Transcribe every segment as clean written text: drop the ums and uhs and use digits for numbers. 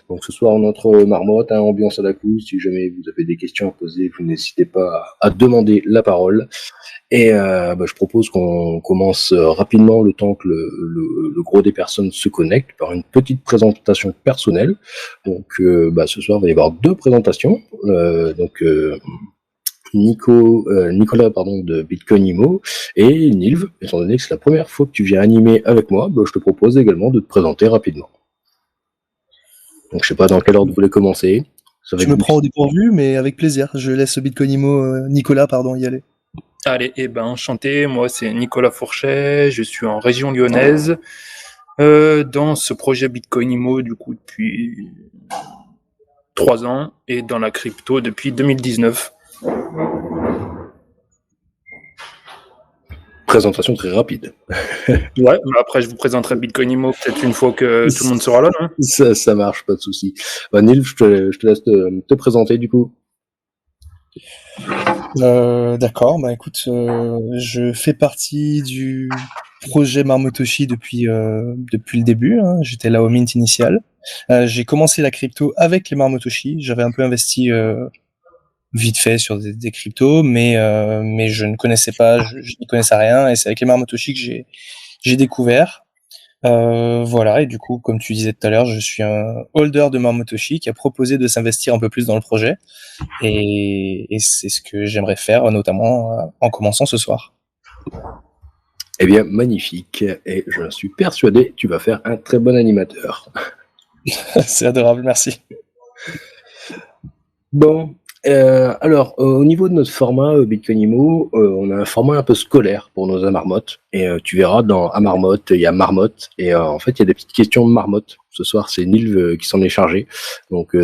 Donc ce soir, notre marmotte, ambiance à la cool. Si jamais vous avez des questions à poser, vous n'hésitez pas à demander la parole. Et je propose qu'on commence rapidement le temps que le gros des personnes se connectent par une petite présentation personnelle. Donc ce soir, il va y avoir 2 présentations. Nicolas de Bitcoin Imo et Nilv, étant donné que c'est la première fois que tu viens animer avec moi, je te propose également de te présenter rapidement. Donc je sais pas dans quel ordre vous voulez commencer. Je me prends au dépourvu, mais avec plaisir. Je laisse Bitcoin Imo, Nicolas, y aller. Allez, enchanté, moi c'est Nicolas Fourchet, je suis en région lyonnaise, dans ce projet Bitcoin Imo du coup depuis 3 ans et dans la crypto depuis 2019. Présentation très rapide. Ouais, mais après je vous présenterai Bitcoin Imo peut-être une fois que tout le monde sera là, non ? Ça marche, pas de souci. Nilv, je te laisse te présenter du coup. D'accord, écoute, je fais partie du projet Marmotoshi depuis le début, hein. J'étais là au mint initial. J'ai commencé la crypto avec les Marmotoshi. J'avais un peu investi vite fait sur des cryptos, mais je ne connaissais pas, je n'y connaissais rien, et c'est avec les Marmotoshi que j'ai découvert. Voilà, et du coup, comme tu disais tout à l'heure, je suis un holder de Marmotoshi qui a proposé de s'investir un peu plus dans le projet, et c'est ce que j'aimerais faire, notamment en commençant ce soir. Eh bien, magnifique, et je suis persuadé que tu vas faire un très bon animateur. C'est adorable, merci. Bon, alors, au niveau de notre format Bitcoin Imo, on a un format un peu scolaire pour nos marmottes. Et tu verras, dans Marmotte, il y a Marmotte. Et en fait, il y a des petites questions de marmotte. Ce soir, c'est Nilv qui s'en est chargé. Donc,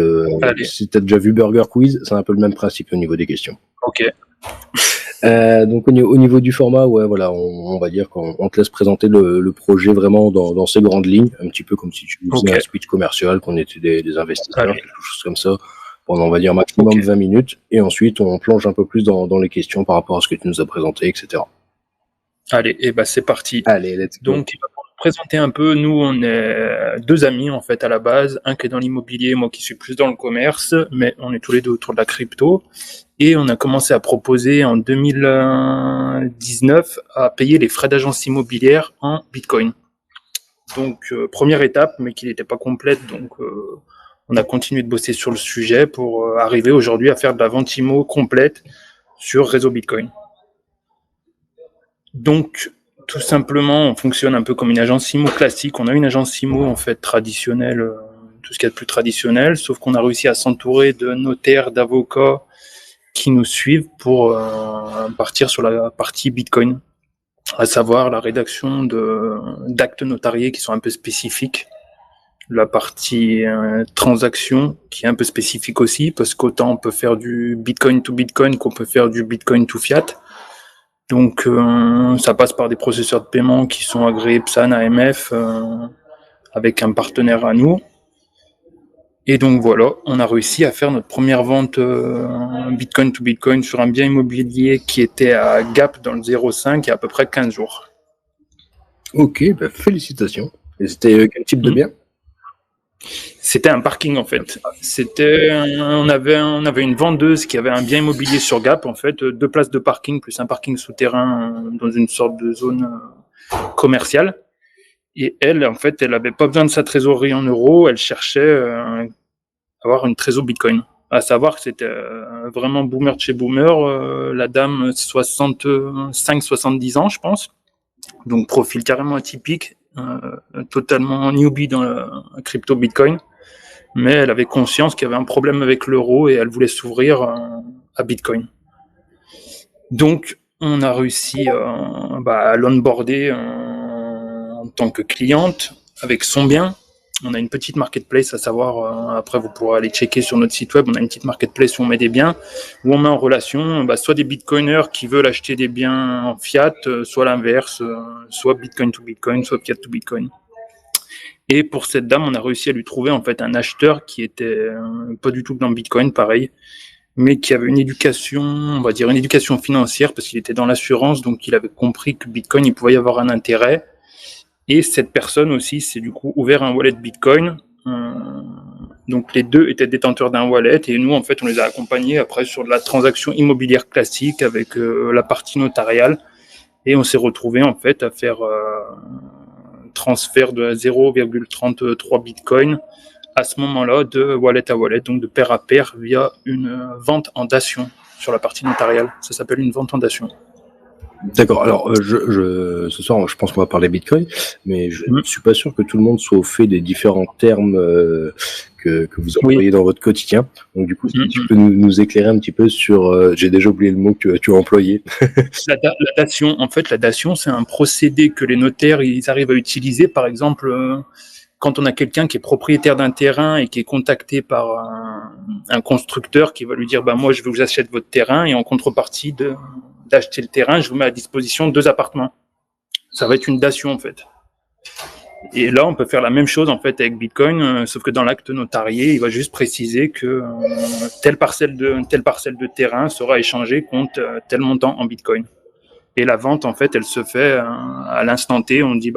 si tu as déjà vu Burger Quiz, c'est un peu le même principe au niveau des questions. Ok. Donc, au niveau du format, ouais, voilà, on va dire qu'on te laisse présenter le projet vraiment dans ses grandes lignes. Un petit peu comme si tu faisais un speech commercial, qu'on était des investisseurs, quelque chose comme ça. Pendant, on va dire, maximum 20 minutes, et ensuite on plonge un peu plus dans les questions par rapport à ce que tu nous as présenté, etc. Allez, c'est parti. Allez, let's go. Donc, pour nous présenter un peu, nous, on est 2 amis, en fait, à la base. Un qui est dans l'immobilier, moi qui suis plus dans le commerce, mais on est tous les 2 autour de la crypto. Et on a commencé à proposer en 2019 à payer les frais d'agence immobilière en Bitcoin. Donc, première étape, mais qui n'était pas complète, donc on a continué de bosser sur le sujet pour arriver aujourd'hui à faire de la vente IMO complète sur réseau Bitcoin. Donc, tout simplement, on fonctionne un peu comme une agence IMO classique. On a une agence IMO en fait traditionnelle, tout ce qu'il y a de plus traditionnel, sauf qu'on a réussi à s'entourer de notaires, d'avocats qui nous suivent pour partir sur la partie Bitcoin, à savoir la rédaction d'actes notariés qui sont un peu spécifiques. La partie transaction qui est un peu spécifique aussi, parce qu'autant on peut faire du Bitcoin to Bitcoin qu'on peut faire du Bitcoin to Fiat. Donc ça passe par des processeurs de paiement qui sont agréés PSAN, AMF, avec un partenaire à nous. Et donc voilà, on a réussi à faire notre première vente Bitcoin to Bitcoin sur un bien immobilier qui était à Gap dans le 0,5 il y a à peu près 15 jours. Ok, félicitations. Et c'était quel type de bien ? C'était un parking en fait. On avait une vendeuse qui avait un bien immobilier sur Gap en fait, 2 places de parking plus un parking souterrain dans une sorte de zone commerciale. Et elle, en fait, elle avait pas besoin de sa trésorerie en euros, elle cherchait à avoir une trésor Bitcoin. À savoir que c'était vraiment boomer de chez boomer, la dame 65-70 ans, je pense. Donc profil carrément atypique, totalement newbie dans la crypto Bitcoin. Mais elle avait conscience qu'il y avait un problème avec l'euro et elle voulait s'ouvrir à Bitcoin. Donc, on a réussi à l'onboarder en tant que cliente avec son bien. On a une petite marketplace, à savoir, après vous pourrez aller checker sur notre site web, on a une petite marketplace où on met des biens, où on met en relation soit des bitcoiners qui veulent acheter des biens en fiat, soit l'inverse, soit Bitcoin to Bitcoin, soit fiat to Bitcoin. Et pour cette dame, on a réussi à lui trouver en fait un acheteur qui était pas du tout dans Bitcoin, pareil, mais qui avait une éducation, on va dire une éducation financière, parce qu'il était dans l'assurance, donc il avait compris que Bitcoin, il pouvait y avoir un intérêt. Et cette personne aussi s'est du coup ouvert un wallet Bitcoin Donc les deux étaient détenteurs d'un wallet et nous, en fait, on les a accompagnés après sur de la transaction immobilière classique avec la partie notariale. Et on s'est retrouvé en fait à faire transfert de 0,33 Bitcoin à ce moment-là de wallet à wallet, donc de pair à pair via une vente en dation sur la partie notariale. Ça s'appelle une vente en dation. D'accord. Alors, ce soir, je pense qu'on va parler Bitcoin, mais je ne suis pas sûr que tout le monde soit au fait des différents termes que vous employez dans votre quotidien. Donc, du coup, si tu peux nous éclairer un petit peu sur... j'ai déjà oublié le mot que tu as employé. La dation, en fait, la dation, c'est un procédé que les notaires ils arrivent à utiliser. Par exemple, quand on a quelqu'un qui est propriétaire d'un terrain et qui est contacté par un constructeur qui va lui dire moi, je vous achète votre terrain et en contrepartie d'acheter le terrain, je vous mets à disposition 2 appartements. Ça va être une dation, en fait. Et là, on peut faire la même chose, en fait, avec Bitcoin, sauf que dans l'acte notarié, il va juste préciser que telle parcelle de terrain sera échangée contre tel montant en Bitcoin. Et la vente, en fait, elle se fait à l'instant T. On dit,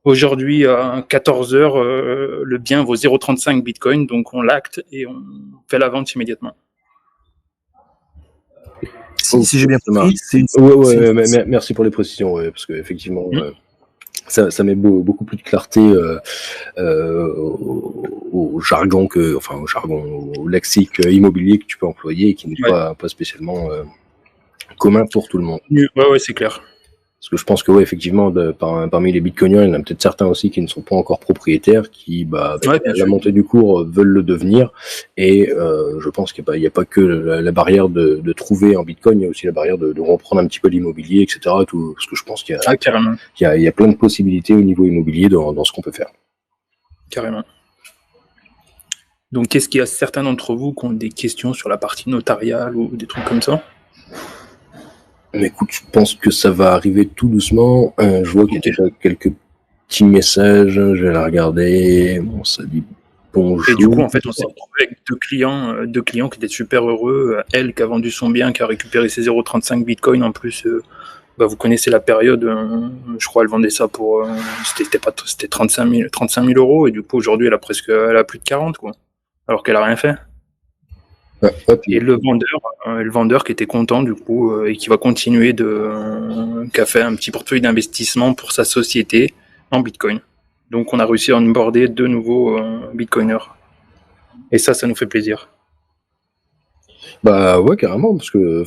aujourd'hui, à 14h, le bien vaut 0,35 Bitcoin, donc on l'acte et on fait la vente immédiatement. Si j'ai bien compris, merci pour les précisions, parce que effectivement, ça met beaucoup plus de clarté au jargon au lexique immobilier que tu peux employer et qui n'est pas spécialement commun pour tout le monde. Ouais, c'est clair. Parce que je pense que effectivement, parmi les bitcoiners, il y en a peut-être certains aussi qui ne sont pas encore propriétaires, qui, avec la montée du cours, veulent le devenir. Et je pense qu'il n'y a pas que la barrière de trouver en bitcoin, il y a aussi la barrière de reprendre un petit peu l'immobilier, etc. Tout, parce que je pense qu'il y a plein de possibilités au niveau immobilier dans ce qu'on peut faire. Carrément. Donc, est-ce qu'il y a certains d'entre vous qui ont des questions sur la partie notariale ou des trucs comme ça ? Mais écoute, je pense que ça va arriver tout doucement. Je vois qu'il y a déjà quelques petits messages. Je vais la regarder. Bon, ça dit bonjour. Et du coup, en fait, on s'est retrouvé avec deux clients qui étaient super heureux. Elle qui a vendu son bien, qui a récupéré ses 0,35 Bitcoin. En plus, vous connaissez la période. Je crois elle vendait ça pour... c'était 35 000 euros. Et du coup, aujourd'hui, elle a plus de 40, quoi. Alors qu'elle a rien fait. Et le vendeur qui était content du coup et qui va continuer qui a fait un petit portefeuille d'investissement pour sa société en Bitcoin. Donc on a réussi à onboarder 2 nouveaux Bitcoiners. Et ça nous fait plaisir. Ouais, carrément, parce que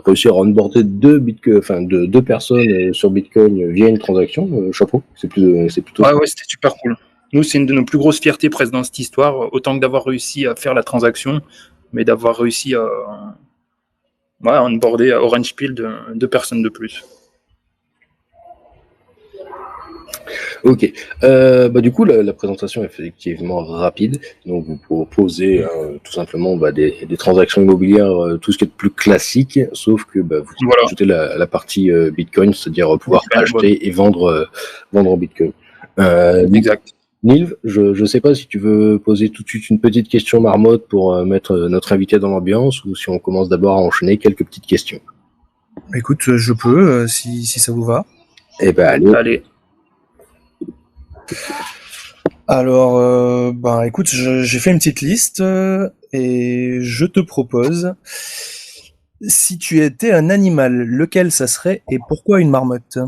réussir à onboarder deux personnes sur Bitcoin via une transaction, chapeau, c'est plutôt. Ouais, c'était super cool. Nous, c'est une de nos plus grosses fiertés presque dans cette histoire, autant que d'avoir réussi à faire la transaction, mais d'avoir réussi à onboarder à Orange Peel 2 personnes de plus. Ok. Du coup, la présentation est effectivement rapide. Donc, vous proposez tout simplement des transactions immobilières, tout ce qui est de plus classique, sauf que vous ajoutez la partie Bitcoin, c'est-à-dire pouvoir acheter et vendre en Bitcoin. Exact. Nilv, je ne sais pas si tu veux poser tout de suite une petite question marmotte pour mettre notre invité dans l'ambiance, ou si on commence d'abord à enchaîner quelques petites questions. Écoute, je peux, si ça vous va. Eh ben, allez. Alors, écoute, j'ai fait une petite liste et je te propose, si tu étais un animal, lequel ça serait et pourquoi une marmotte ?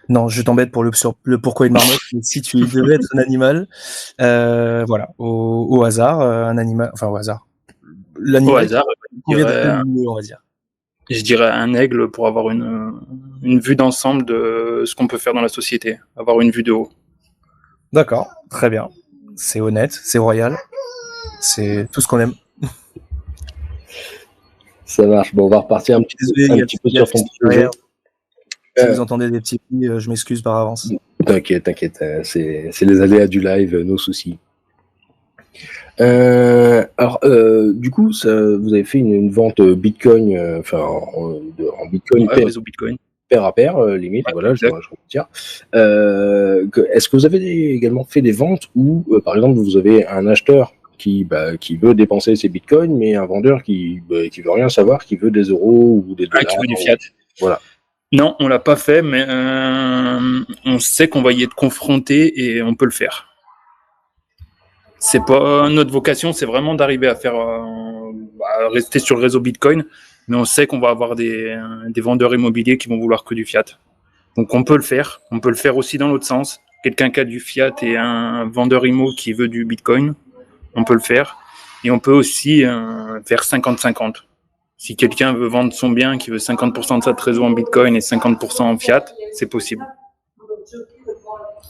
Non, je t'embête pour le pourquoi une marmotte, mais si tu devais être un animal, au hasard, un animal, enfin au hasard. L'animal au hasard, on va dire. Je dirais un aigle pour avoir une vue d'ensemble de ce qu'on peut faire dans la société, avoir une vue de haut. D'accord, très bien. C'est honnête, c'est royal, c'est tout ce qu'on aime. Ça marche. Bon, on va repartir un petit peu sur ton projet. Si vous entendez des petits bruits, je m'excuse par avance. T'inquiète, c'est les aléas du live, nos soucis. Du coup, vous avez fait une vente Bitcoin, en Bitcoin, réseau Bitcoin. Pair à pair, limite, voilà, je veux dire. Est-ce que vous avez également fait des ventes où, par exemple, vous avez un acheteur qui veut dépenser ses bitcoins, mais un vendeur qui veut rien savoir, qui veut des euros ou des dollars. Qui veut du fiat. Voilà. Non, on l'a pas fait, mais on sait qu'on va y être confronté et on peut le faire. C'est pas notre vocation, c'est vraiment d'arriver à faire rester sur le réseau Bitcoin, mais on sait qu'on va avoir des vendeurs immobiliers qui vont vouloir que du fiat. Donc on peut le faire aussi dans l'autre sens. Quelqu'un qui a du fiat et un vendeur immo qui veut du Bitcoin, on peut le faire. Et on peut aussi faire 50-50. Si quelqu'un veut vendre son bien, qui veut 50% de sa trésor en Bitcoin et 50% en fiat, c'est possible.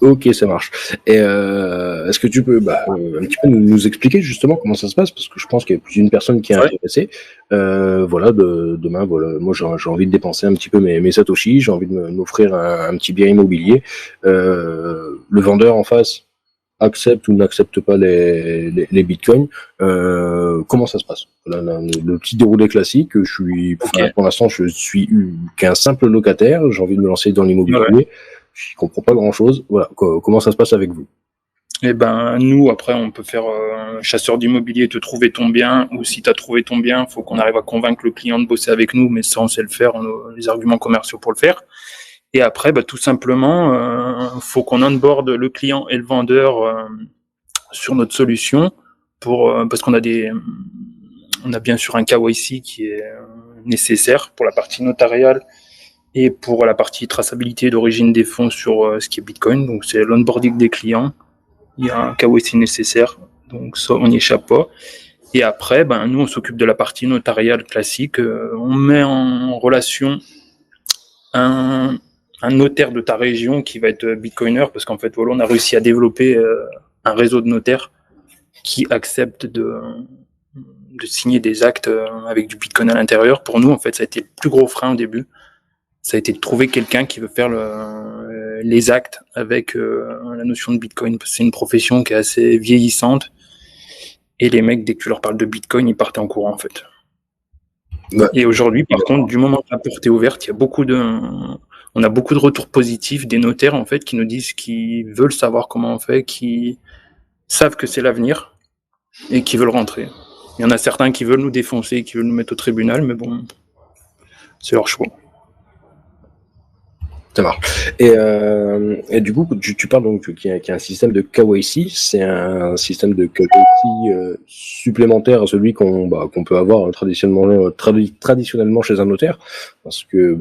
Ok, ça marche. Et est-ce que tu peux un petit peu nous expliquer justement comment ça se passe, parce que je pense qu'il y a plus d'une personne qui est intéressée. Demain, moi j'ai envie de dépenser un petit peu mes satoshi, j'ai envie de m'offrir un petit bien immobilier. Le vendeur en face accepte ou n'accepte pas les bitcoins. Comment ça se passe? Le petit déroulé classique. Pour l'instant, je suis qu'un simple locataire. J'ai envie de me lancer dans l'immobilier. Ouais. Je comprends pas grand chose. Voilà. Comment ça se passe avec vous? Eh ben, nous, après, on peut faire chasseur d'immobilier, te trouver ton bien, ou si tu as trouvé ton bien, faut qu'on arrive à convaincre le client de bosser avec nous, mais ça, on sait le faire, on a les arguments commerciaux pour le faire. Et après, tout simplement, faut qu'on onboard le client et le vendeur sur notre solution parce qu'on a on a bien sûr un KYC qui est nécessaire pour la partie notariale et pour la partie traçabilité d'origine des fonds sur ce qui est Bitcoin. Donc, c'est l'onboarding des clients. Il y a un KYC nécessaire, donc ça, on n'y échappe pas. Et après, nous, on s'occupe de la partie notariale classique. On met en relation un notaire de ta région qui va être bitcoiner, parce qu'en fait, voilà, on a réussi à développer un réseau de notaires qui acceptent de signer des actes avec du bitcoin à l'intérieur. Pour nous, en fait, ça a été le plus gros frein au début. Ça a été de trouver quelqu'un qui veut faire les actes avec la notion de bitcoin, parce que c'est une profession qui est assez vieillissante. Et les mecs, dès que tu leur parles de bitcoin, ils partent en courant, en fait. Ouais. Et aujourd'hui, par contre, du moment que la porte est ouverte, il y a on a beaucoup de retours positifs des notaires, en fait, qui nous disent qu'ils veulent savoir comment on fait, qui savent que c'est l'avenir et qui veulent rentrer. Il y en a certains qui veulent nous défoncer, qui veulent nous mettre au tribunal, mais bon, c'est leur choix. Ça marche. Et du coup, tu parles donc qu'il y a un système de KYC. C'est un système de KYC supplémentaire à celui qu'on peut avoir traditionnellement chez un notaire, parce que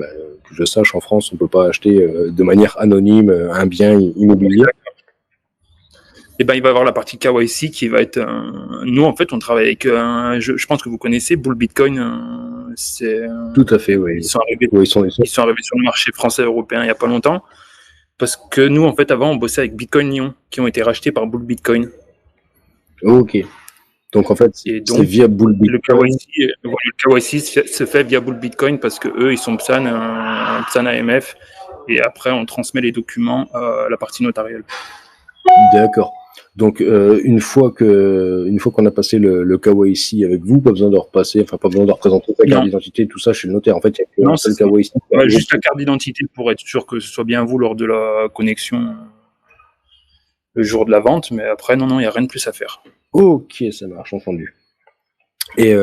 je sache, en France, on peut pas acheter de manière anonyme un bien immobilier. Et il va y avoir la partie KYC qui va être. Nous, en fait, on travaille avec. Je pense que vous connaissez Bull Bitcoin. Tout à fait, oui. Ils sont arrivés sur le marché français européen il n'y a pas longtemps. Parce que nous, en fait, avant, on bossait avec Bitcoin Lyon, qui ont été rachetés par Bull Bitcoin. Ok. Donc, en fait, c'est via Bull Bitcoin. Le KYC se fait via Bull Bitcoin parce que eux, ils sont PSAN AMF. Et après, on transmet les documents à la partie notariale. D'accord. Donc une fois qu'on a passé le KYC avec vous, pas besoin de représenter sa carte d'identité, tout ça chez le notaire. En fait, il y a un seul KYC. Juste la carte d'identité pour être sûr que ce soit bien vous lors de la connexion le jour de la vente, mais après non, il n'y a rien de plus à faire. Ok, ça marche, entendu. Et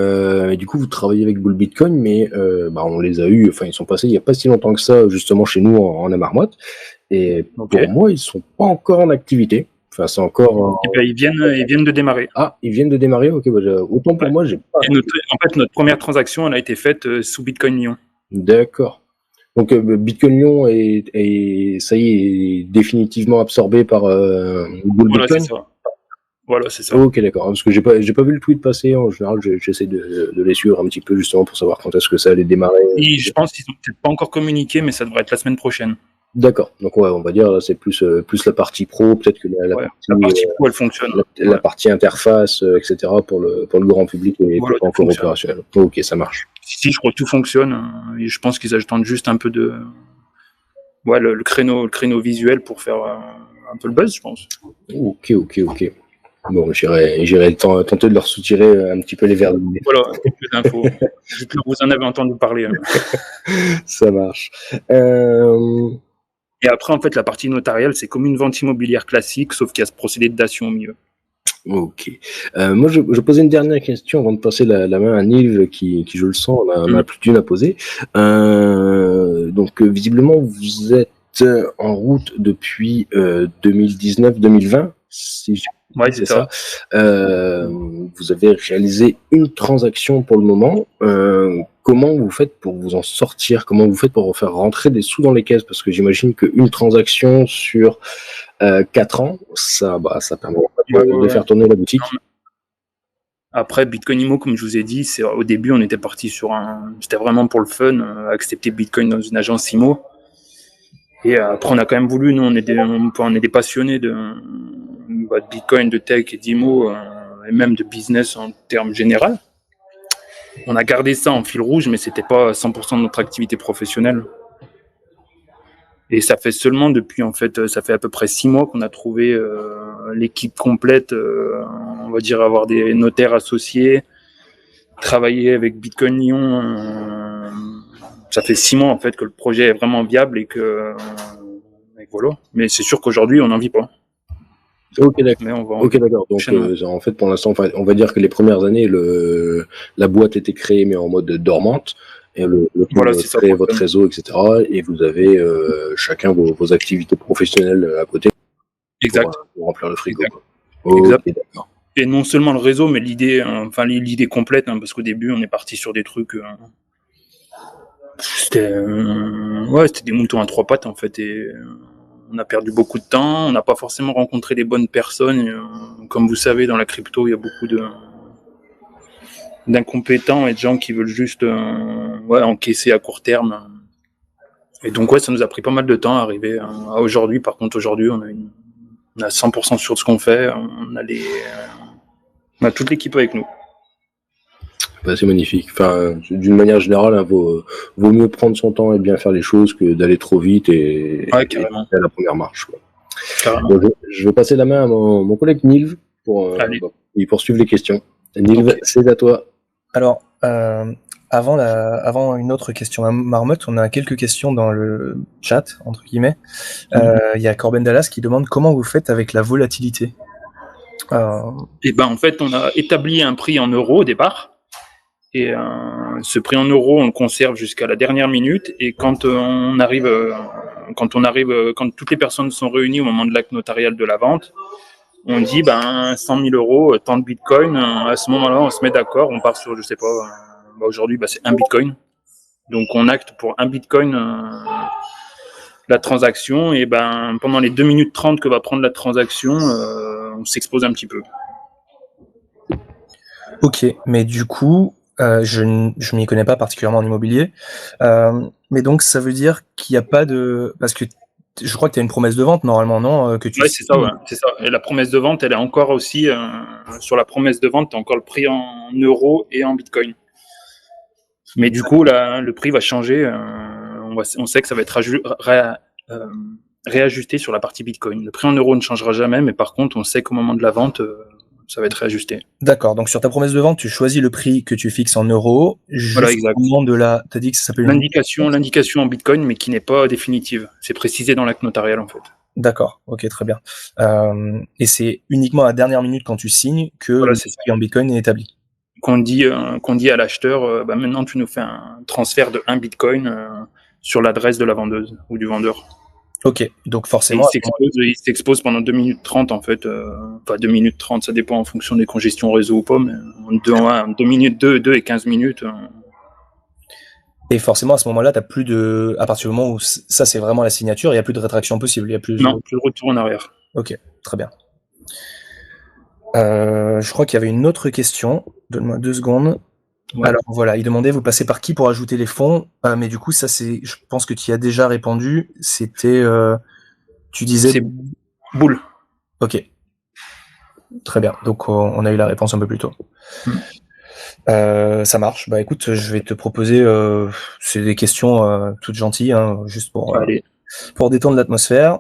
du coup, vous travaillez avec Bull Bitcoin, mais on les a eu, ils sont passés il n'y a pas si longtemps que ça, justement chez nous en Amarmoite. Et pour moi, ils sont pas encore en activité. Enfin, c'est encore. Ils viennent de démarrer. Ah, ils viennent de démarrer. Ok, autant pour moi, j'ai pas. En fait, notre première transaction, elle a été faite sous Bitcoin Lyon. D'accord. Donc Bitcoin Lyon ça y est définitivement absorbé par Bull Bitcoin. C'est ça. Voilà, c'est ça. Ok, d'accord. Parce que j'ai pas vu le tweet passer. En général, j'essaie de les suivre un petit peu justement pour savoir quand est-ce que ça allait démarrer. Et je pense qu'ils ont peut-être pas encore communiqué, mais ça devrait être la semaine prochaine. D'accord. Donc on va dire là, c'est plus la partie pro, peut-être que la partie pro elle fonctionne. La partie interface, etc. pour le grand public et pas encore opérationnel. Ok, ça marche. Si je crois que tout fonctionne, et je pense qu'ils attendent juste un peu de le créneau visuel pour faire un peu le buzz, je pense. Ok. Bon, j'irai tenter de leur soutirer un petit peu les verres de nez. Voilà, quelques infos. Dites-leur que vous en avez entendu parler. Ça marche. Et après, en fait, la partie notariale, c'est comme une vente immobilière classique, sauf qu'il y a ce procédé de dation au milieu. Ok. Moi, je posais une dernière question avant de passer la main à Nive, qui je le sens, on a plus d'une à poser. Donc, visiblement, vous êtes en route depuis 2019-2020. si j'ai Ouais, compris, c'est ça. Vous avez réalisé une transaction pour le moment. Comment vous faites pour vous en sortir? Comment vous faites pour faire rentrer des sous dans les caisses? Parce que j'imagine qu'une transaction sur 4 ans, ça permet pas de faire tourner la boutique. Après, Bitcoin Imo, comme je vous ai dit, au début, on était parti c'était vraiment pour le fun, accepter Bitcoin dans une agence Imo. Et après, on a quand même voulu, nous, on est des passionnés de Bitcoin, de tech et d'Imo, et même de business en termes généraux. On a gardé ça en fil rouge, mais c'était pas 100% de notre activité professionnelle. Et ça fait seulement ça fait à peu près 6 mois qu'on a trouvé l'équipe complète, on va dire avoir des notaires associés, travailler avec Bitcoin Lyon. Ça fait 6 mois en fait que le projet est vraiment viable et que voilà. Mais c'est sûr qu'aujourd'hui on n'en vit pas. Ok, d'accord. Donc, en fait, pour l'instant, on va dire que les premières années, la boîte était créée, mais en mode dormante. Et le temps de créer votre réseau, etc. Et vous avez chacun vos activités professionnelles à côté. Exact. Pour remplir le frigo. Exact. Okay, d'accord. Et non seulement le réseau, mais l'idée complète, parce qu'au début, on est parti sur des trucs. C'était des moutons à 3 pattes, en fait. Et on a perdu beaucoup de temps. On n'a pas forcément rencontré les bonnes personnes. Comme vous savez, dans la crypto, il y a beaucoup d'incompétents et de gens qui veulent juste encaisser à court terme. Et donc, ça nous a pris pas mal de temps à arriver à aujourd'hui. Par contre, aujourd'hui, on a 100% sur ce qu'on fait. On a toute l'équipe avec nous. C'est magnifique. Enfin, d'une manière générale, vaut mieux prendre son temps et bien faire les choses que d'aller trop vite et à la première marche. Donc, je vais passer la main à mon collègue Nilv pour poursuivre les questions. Nilv, c'est à toi. Alors, avant une autre question à Marmotte, on a quelques questions dans le chat, entre guillemets. Il y a Corben Dallas qui demande comment vous faites avec la volatilité. Et en fait, on a établi un prix en euros au départ. Et ce prix en euros, on le conserve jusqu'à la dernière minute. Et quand toutes les personnes sont réunies au moment de l'acte notarial de la vente, on dit 100 000 euros, tant de bitcoin. À ce moment-là, on se met d'accord. On part sur, je sais pas, aujourd'hui, c'est 1 bitcoin. Donc, on acte pour 1 bitcoin la transaction. Et pendant les 2 minutes 30 que va prendre la transaction, on s'expose un petit peu. Ok, mais du coup, je ne m'y connais pas particulièrement en immobilier, mais donc ça veut dire qu'il n'y a pas de... Parce que je crois que tu as une promesse de vente normalement, non que tu... Ouais, c'est ça. Et la promesse de vente, elle est encore aussi... sur la promesse de vente, tu as encore le prix en euros et en bitcoin. Mais du coup, là, le prix va changer. On sait que ça va être réajusté sur la partie bitcoin. Le prix en euros ne changera jamais, mais par contre, on sait qu'au moment de la vente... ça va être réajusté. D'accord, donc sur ta promesse de vente, tu choisis le prix que tu fixes en euros. Voilà, exact. Au moment de t'as dit que ça s'appelle l'indication en bitcoin, mais qui n'est pas définitive. C'est précisé dans l'acte notarial, en fait. D'accord, ok, très bien. Et c'est uniquement à la dernière minute quand tu signes que le prix en bitcoin est établi. Qu'on dit à l'acheteur, maintenant tu nous fais un transfert de 1 bitcoin sur l'adresse de la vendeuse ou du vendeur. Ok, donc forcément... Il s'expose pendant 2 minutes 30 en fait. 2 minutes 30, ça dépend en fonction des congestions réseau ou pas, mais en 2 minutes 2 et 15 minutes. Et forcément, à ce moment-là, t'as plus de... À partir du moment où ça, c'est vraiment la signature, il n'y a plus de rétraction possible. Non, plus de retour en arrière. Ok, très bien. Je crois qu'il y avait une autre question. Donne-moi 2 secondes. Ouais. Alors voilà, il demandait, vous passez par qui pour ajouter les fonds? Mais du coup, ça je pense que tu y as déjà répondu. C'était, tu disais... C'est Boule. Ok. Très bien. Donc, on a eu la réponse un peu plus tôt. Ça marche. Écoute, je vais te proposer, c'est des questions toutes gentilles, hein, juste pour détendre l'atmosphère.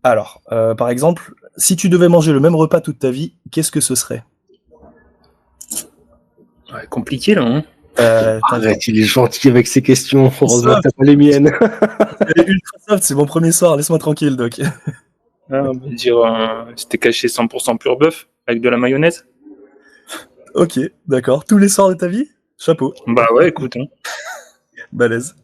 Alors, par exemple, si tu devais manger le même repas toute ta vie, qu'est-ce que ce serait? Ouais, compliqué là, hein. Arrête, il est gentil avec ses questions. Heureusement que t'as pas les miennes. Ultra soft, c'est mon premier soir, laisse-moi tranquille, Doc. On va dire, c'était caché 100% pur bœuf avec de la mayonnaise. Ok, d'accord. Tous les soirs de ta vie? Chapeau. Bah ouais, écoute. Hein. Balèze.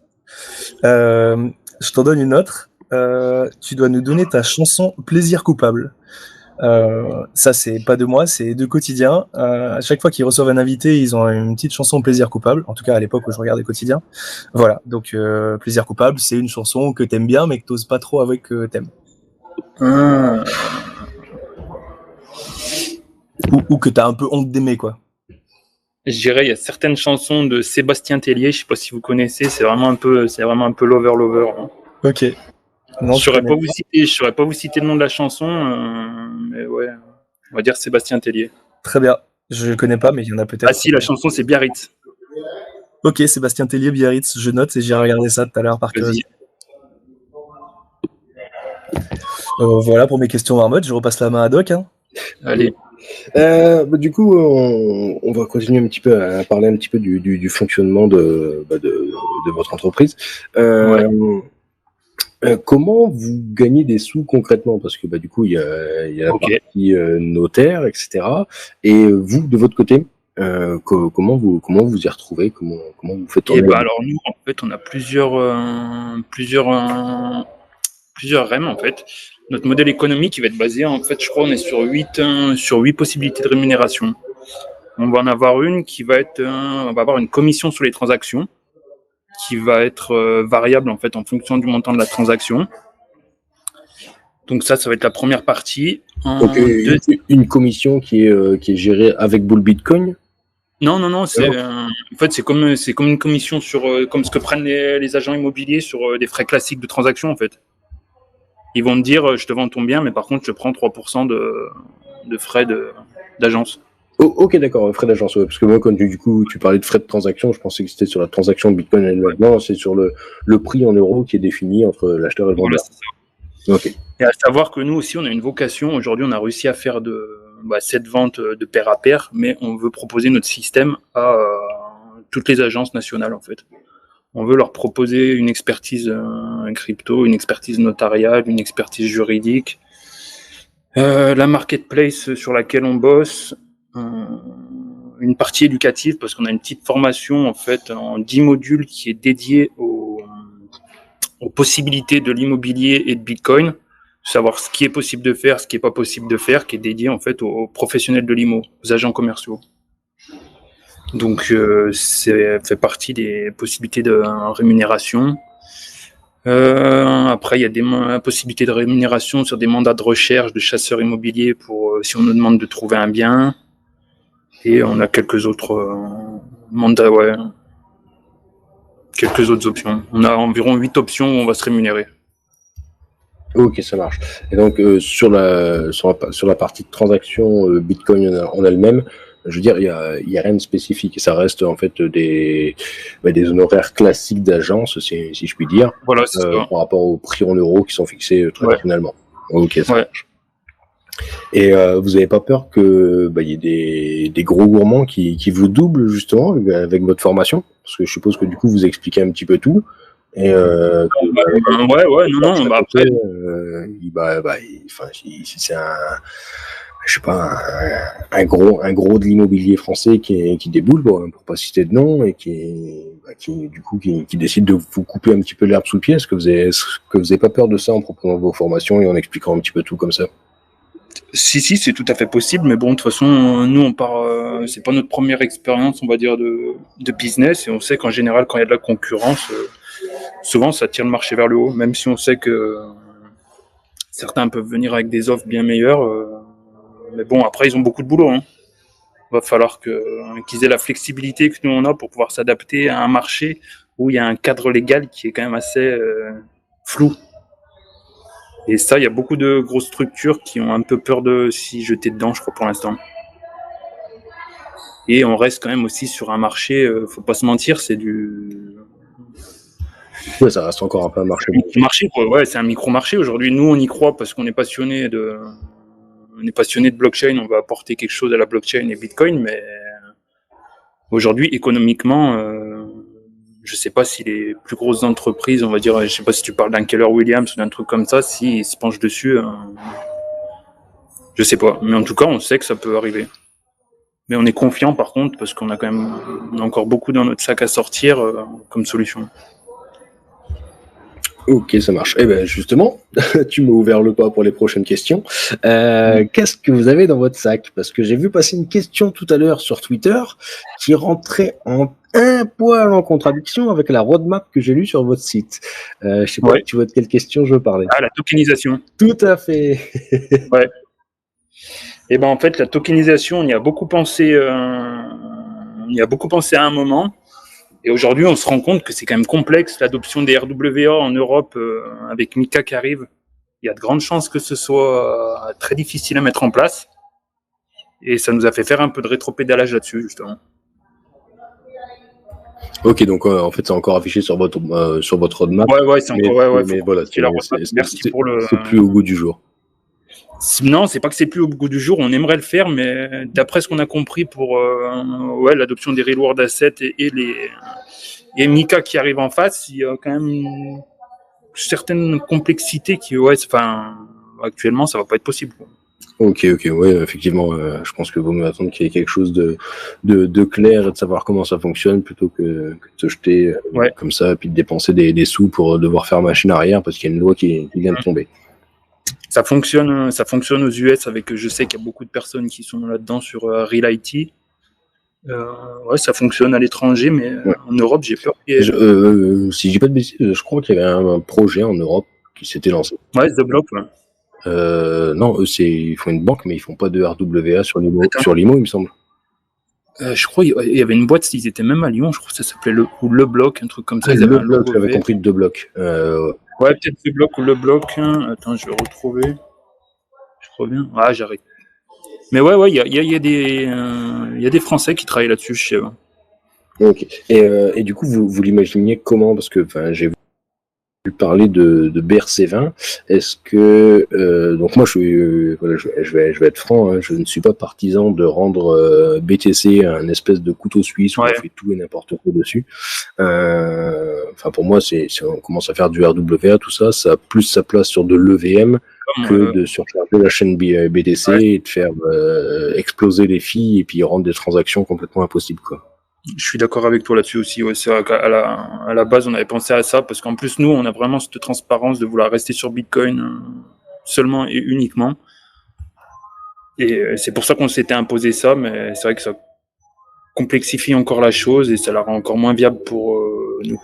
Je t'en donne une autre. tu dois nous donner ta chanson Plaisir coupable. Ça, c'est pas de moi, c'est de Quotidien. À chaque fois qu'ils reçoivent un invité, ils ont une petite chanson Plaisir coupable. En tout cas, à l'époque où je regardais Quotidien. Voilà. Donc, Plaisir coupable, c'est une chanson que t'aimes bien, mais que t'oses pas trop avec que t'aimes. Ou que t'as un peu honte d'aimer, quoi. Je dirais, il y a certaines chansons de Sébastien Tellier, je sais pas si vous connaissez, c'est vraiment un peu lover. Hein. Ok. Non, je saurais pas vous citer le nom de la chanson, mais ouais, on va dire Sébastien Tellier. Très bien. Je le connais pas, mais il y en a peut-être. Ah si, la chanson c'est Biarritz. Ok, Sébastien Tellier, Biarritz, je note et j'ai regardé ça tout à l'heure par curiosité. Voilà pour mes questions marmotte, je repasse la main à Doc. Hein. Allez. Du coup, on va continuer un petit peu à parler un petit peu du fonctionnement de votre entreprise. Comment vous gagnez des sous concrètement? Parce que du coup, il y a la partie notaire, etc. Et vous, de votre côté, comment vous y retrouvez? Comment vous faites tourner? Alors nous, en fait, on a plusieurs REM en fait. Notre modèle économique, il va être basé, en fait, je crois, on est sur 8 possibilités de rémunération. On va en avoir une qui va être, on va avoir une commission sur les transactions, qui va être variable en fait en fonction du montant de la transaction. Donc ça va être la première partie. Donc une commission qui est gérée avec Bull Bitcoin? Non, c'est en fait c'est comme une commission sur comme ce que prennent les agents immobiliers sur des frais classiques de transaction en fait. Ils vont me dire je te vends ton bien, mais par contre je prends 3% de frais d'agence. Oh, ok, d'accord, frais d'agence, ouais, parce que moi, quand tu parlais de frais de transaction, je pensais que c'était sur la transaction de Bitcoin elle-même. Non, c'est sur le prix en euros qui est défini entre l'acheteur et le vendeur. Voilà, okay. Et à savoir que nous aussi, on a une vocation. Aujourd'hui, on a réussi à faire cette vente de pair à pair, mais on veut proposer notre système à toutes les agences nationales, en fait. On veut leur proposer une expertise crypto, une expertise notariale, une expertise juridique, la marketplace sur laquelle on bosse, une partie éducative parce qu'on a une petite formation en fait en 10 modules qui est dédiée aux possibilités de l'immobilier et de Bitcoin, savoir ce qui est possible de faire, ce qui est pas possible de faire, qui est dédié en fait aux professionnels de l'IMO, aux agents commerciaux. Donc c'est fait partie des possibilités de rémunération. Après, il y a des possibilités de rémunération sur des mandats de recherche de chasseurs immobiliers pour si on nous demande de trouver un bien. Et on a quelques autres mandats, quelques autres options. On a environ 8 options où on va se rémunérer. Ok, ça marche. Et donc sur la partie de transaction Bitcoin en elle-même, je veux dire, il y a rien de spécifique. Ça reste en fait des honoraires classiques d'agence, si je puis dire, voilà, c'est ça. par rapport aux prix en euros qui sont fixés traditionnellement. Ok, ça marche. Et vous n'avez pas peur que y ait des gros gourmands qui vous doublent justement avec votre formation? Parce que je suppose que du coup vous expliquez un petit peu tout. Et après, si c'est un gros de l'immobilier français qui déboule, pour pas citer de nom, et qui décide de vous couper un petit peu l'herbe sous le pied, est-ce que vous avez pas peur de ça en proposant vos formations et en expliquant un petit peu tout comme ça? Si, c'est tout à fait possible, mais bon, de toute façon, nous, on part, c'est pas notre première expérience, on va dire, de business, et on sait qu'en général, quand il y a de la concurrence, souvent, ça tire le marché vers le haut, même si on sait que certains peuvent venir avec des offres bien meilleures, mais bon, après, ils ont beaucoup de boulot, hein. Va falloir qu'ils aient la flexibilité que nous, on a pour pouvoir s'adapter à un marché où il y a un cadre légal qui est quand même assez flou. Et ça, il y a beaucoup de grosses structures qui ont un peu peur de s'y jeter dedans, je crois, pour l'instant. Et on reste quand même aussi sur un marché, faut pas se mentir, c'est du... Ouais, ça reste encore un peu un marché. C'est un micro-marché. Aujourd'hui, nous, on y croit parce qu'on est passionné de blockchain, on va apporter quelque chose à la blockchain et Bitcoin, mais aujourd'hui, économiquement, je sais pas si les plus grosses entreprises, on va dire, je sais pas si tu parles d'un Keller Williams ou d'un truc comme ça, s'ils se penchent dessus, je sais pas. Mais en tout cas, on sait que ça peut arriver. Mais on est confiant par contre, parce qu'on a encore beaucoup dans notre sac à sortir comme solution. Ok, ça marche. Eh ben justement, tu m'as ouvert le pas pour les prochaines questions. Qu'est-ce que vous avez dans votre sac? Parce que j'ai vu passer une question tout à l'heure sur Twitter qui rentrait en un poil en contradiction avec la roadmap que j'ai lue sur votre site. Je sais pas Ouais. tu vois de quelle question je veux parler. Ah, la tokenisation. Tout à fait. Ouais. Et ben en fait, la tokenisation, on y a beaucoup pensé à un moment. Et aujourd'hui, on se rend compte que c'est quand même complexe, l'adoption des RWA en Europe avec Mika qui arrive. Il y a de grandes chances que ce soit très difficile à mettre en place. Et ça nous a fait faire un peu de rétropédalage là-dessus, justement. Ok, donc en fait, c'est encore affiché sur votre roadmap. Ouais, c'est encore, ouais, mais faut voilà, compliquer la roadmap. Merci pour le. c'est plus au goût du jour. Non, c'est pas que c'est plus au goût du jour, on aimerait le faire, mais d'après ce qu'on a compris pour l'adoption des Real-World Assets et Mika qui arrive en face, il y a quand même une certaine complexité qui, actuellement, ça va pas être possible. Ok, ouais, effectivement, je pense que vaut mieux attendre qu'il y ait quelque chose de clair et de savoir comment ça fonctionne plutôt que de se jeter comme ça, puis de dépenser des sous pour devoir faire machine arrière parce qu'il y a une loi qui vient de tomber. Ça fonctionne aux US avec, je sais qu'il y a beaucoup de personnes qui sont là-dedans sur Real IT. Ça fonctionne à l'étranger, mais en Europe, j'ai peur. Si je dis pas de bêtises, je crois qu'il y avait un projet en Europe qui s'était lancé. Ouais, The Block, ouais. Non, eux, ils font une banque, mais ils font pas de RWA sur l'IMO, il me semble. Je crois qu'il y avait une boîte, ils étaient même à Lyon, je crois que ça s'appelait le Block, un truc comme ça. Le Block, j'avais compris de Block. Ouais, peut-être The Block ou le Block. Hein. Attends, je vais retrouver. Je reviens. Ah, j'arrive. Mais ouais, il y a des Français qui travaillent là-dessus, je sais pas. Ok. Et du coup, vous l'imaginiez comment? Parce que j'ai parler de BRC20. Est-ce que donc moi je vais être franc, hein, je ne suis pas partisan de rendre BTC un espèce de couteau suisse où on fait tout et n'importe quoi dessus. Enfin pour moi si on commence à faire du RWA, tout ça, ça a plus sa place sur de l'EVM que de surcharger la chaîne BTC et de faire exploser les filles et puis rendre des transactions complètement impossibles, quoi. Je suis d'accord avec toi là-dessus aussi. Ouais, c'est vrai qu'à la base, on avait pensé à ça parce qu'en plus, nous, on a vraiment cette transparence de vouloir rester sur Bitcoin seulement et uniquement. Et c'est pour ça qu'on s'était imposé ça, mais c'est vrai que ça complexifie encore la chose et ça la rend encore moins viable pour nous.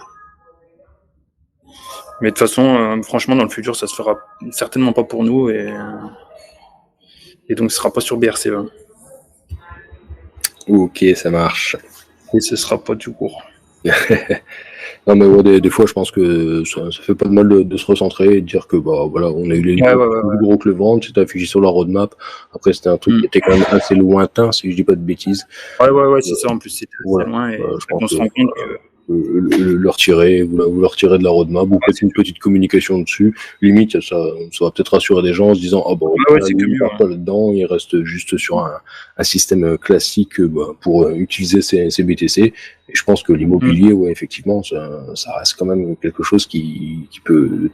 Mais de toute façon, franchement, dans le futur, ça se fera certainement pas pour nous et donc ce sera pas sur BRC20. Ok, ça marche. Et ce sera pas tout court. Non mais ouais, des fois je pense que ça fait pas de mal de se recentrer et de dire que voilà, on a eu les plus gros que le ventre, c'était affiché sur la roadmap. Après c'était un truc qui était quand même assez lointain, si je dis pas de bêtises. Ouais, c'est ça, en plus c'était assez loin et je pense on se rend compte que le retirer, vous le retirez de la roadmap, vous faites une petite communication dessus, limite ça va peut-être rassurer des gens en se disant il part pas là-dedans, il reste juste sur un système classique pour utiliser ces BTC. Et je pense que l'immobilier, effectivement, ça reste quand même quelque chose qui peut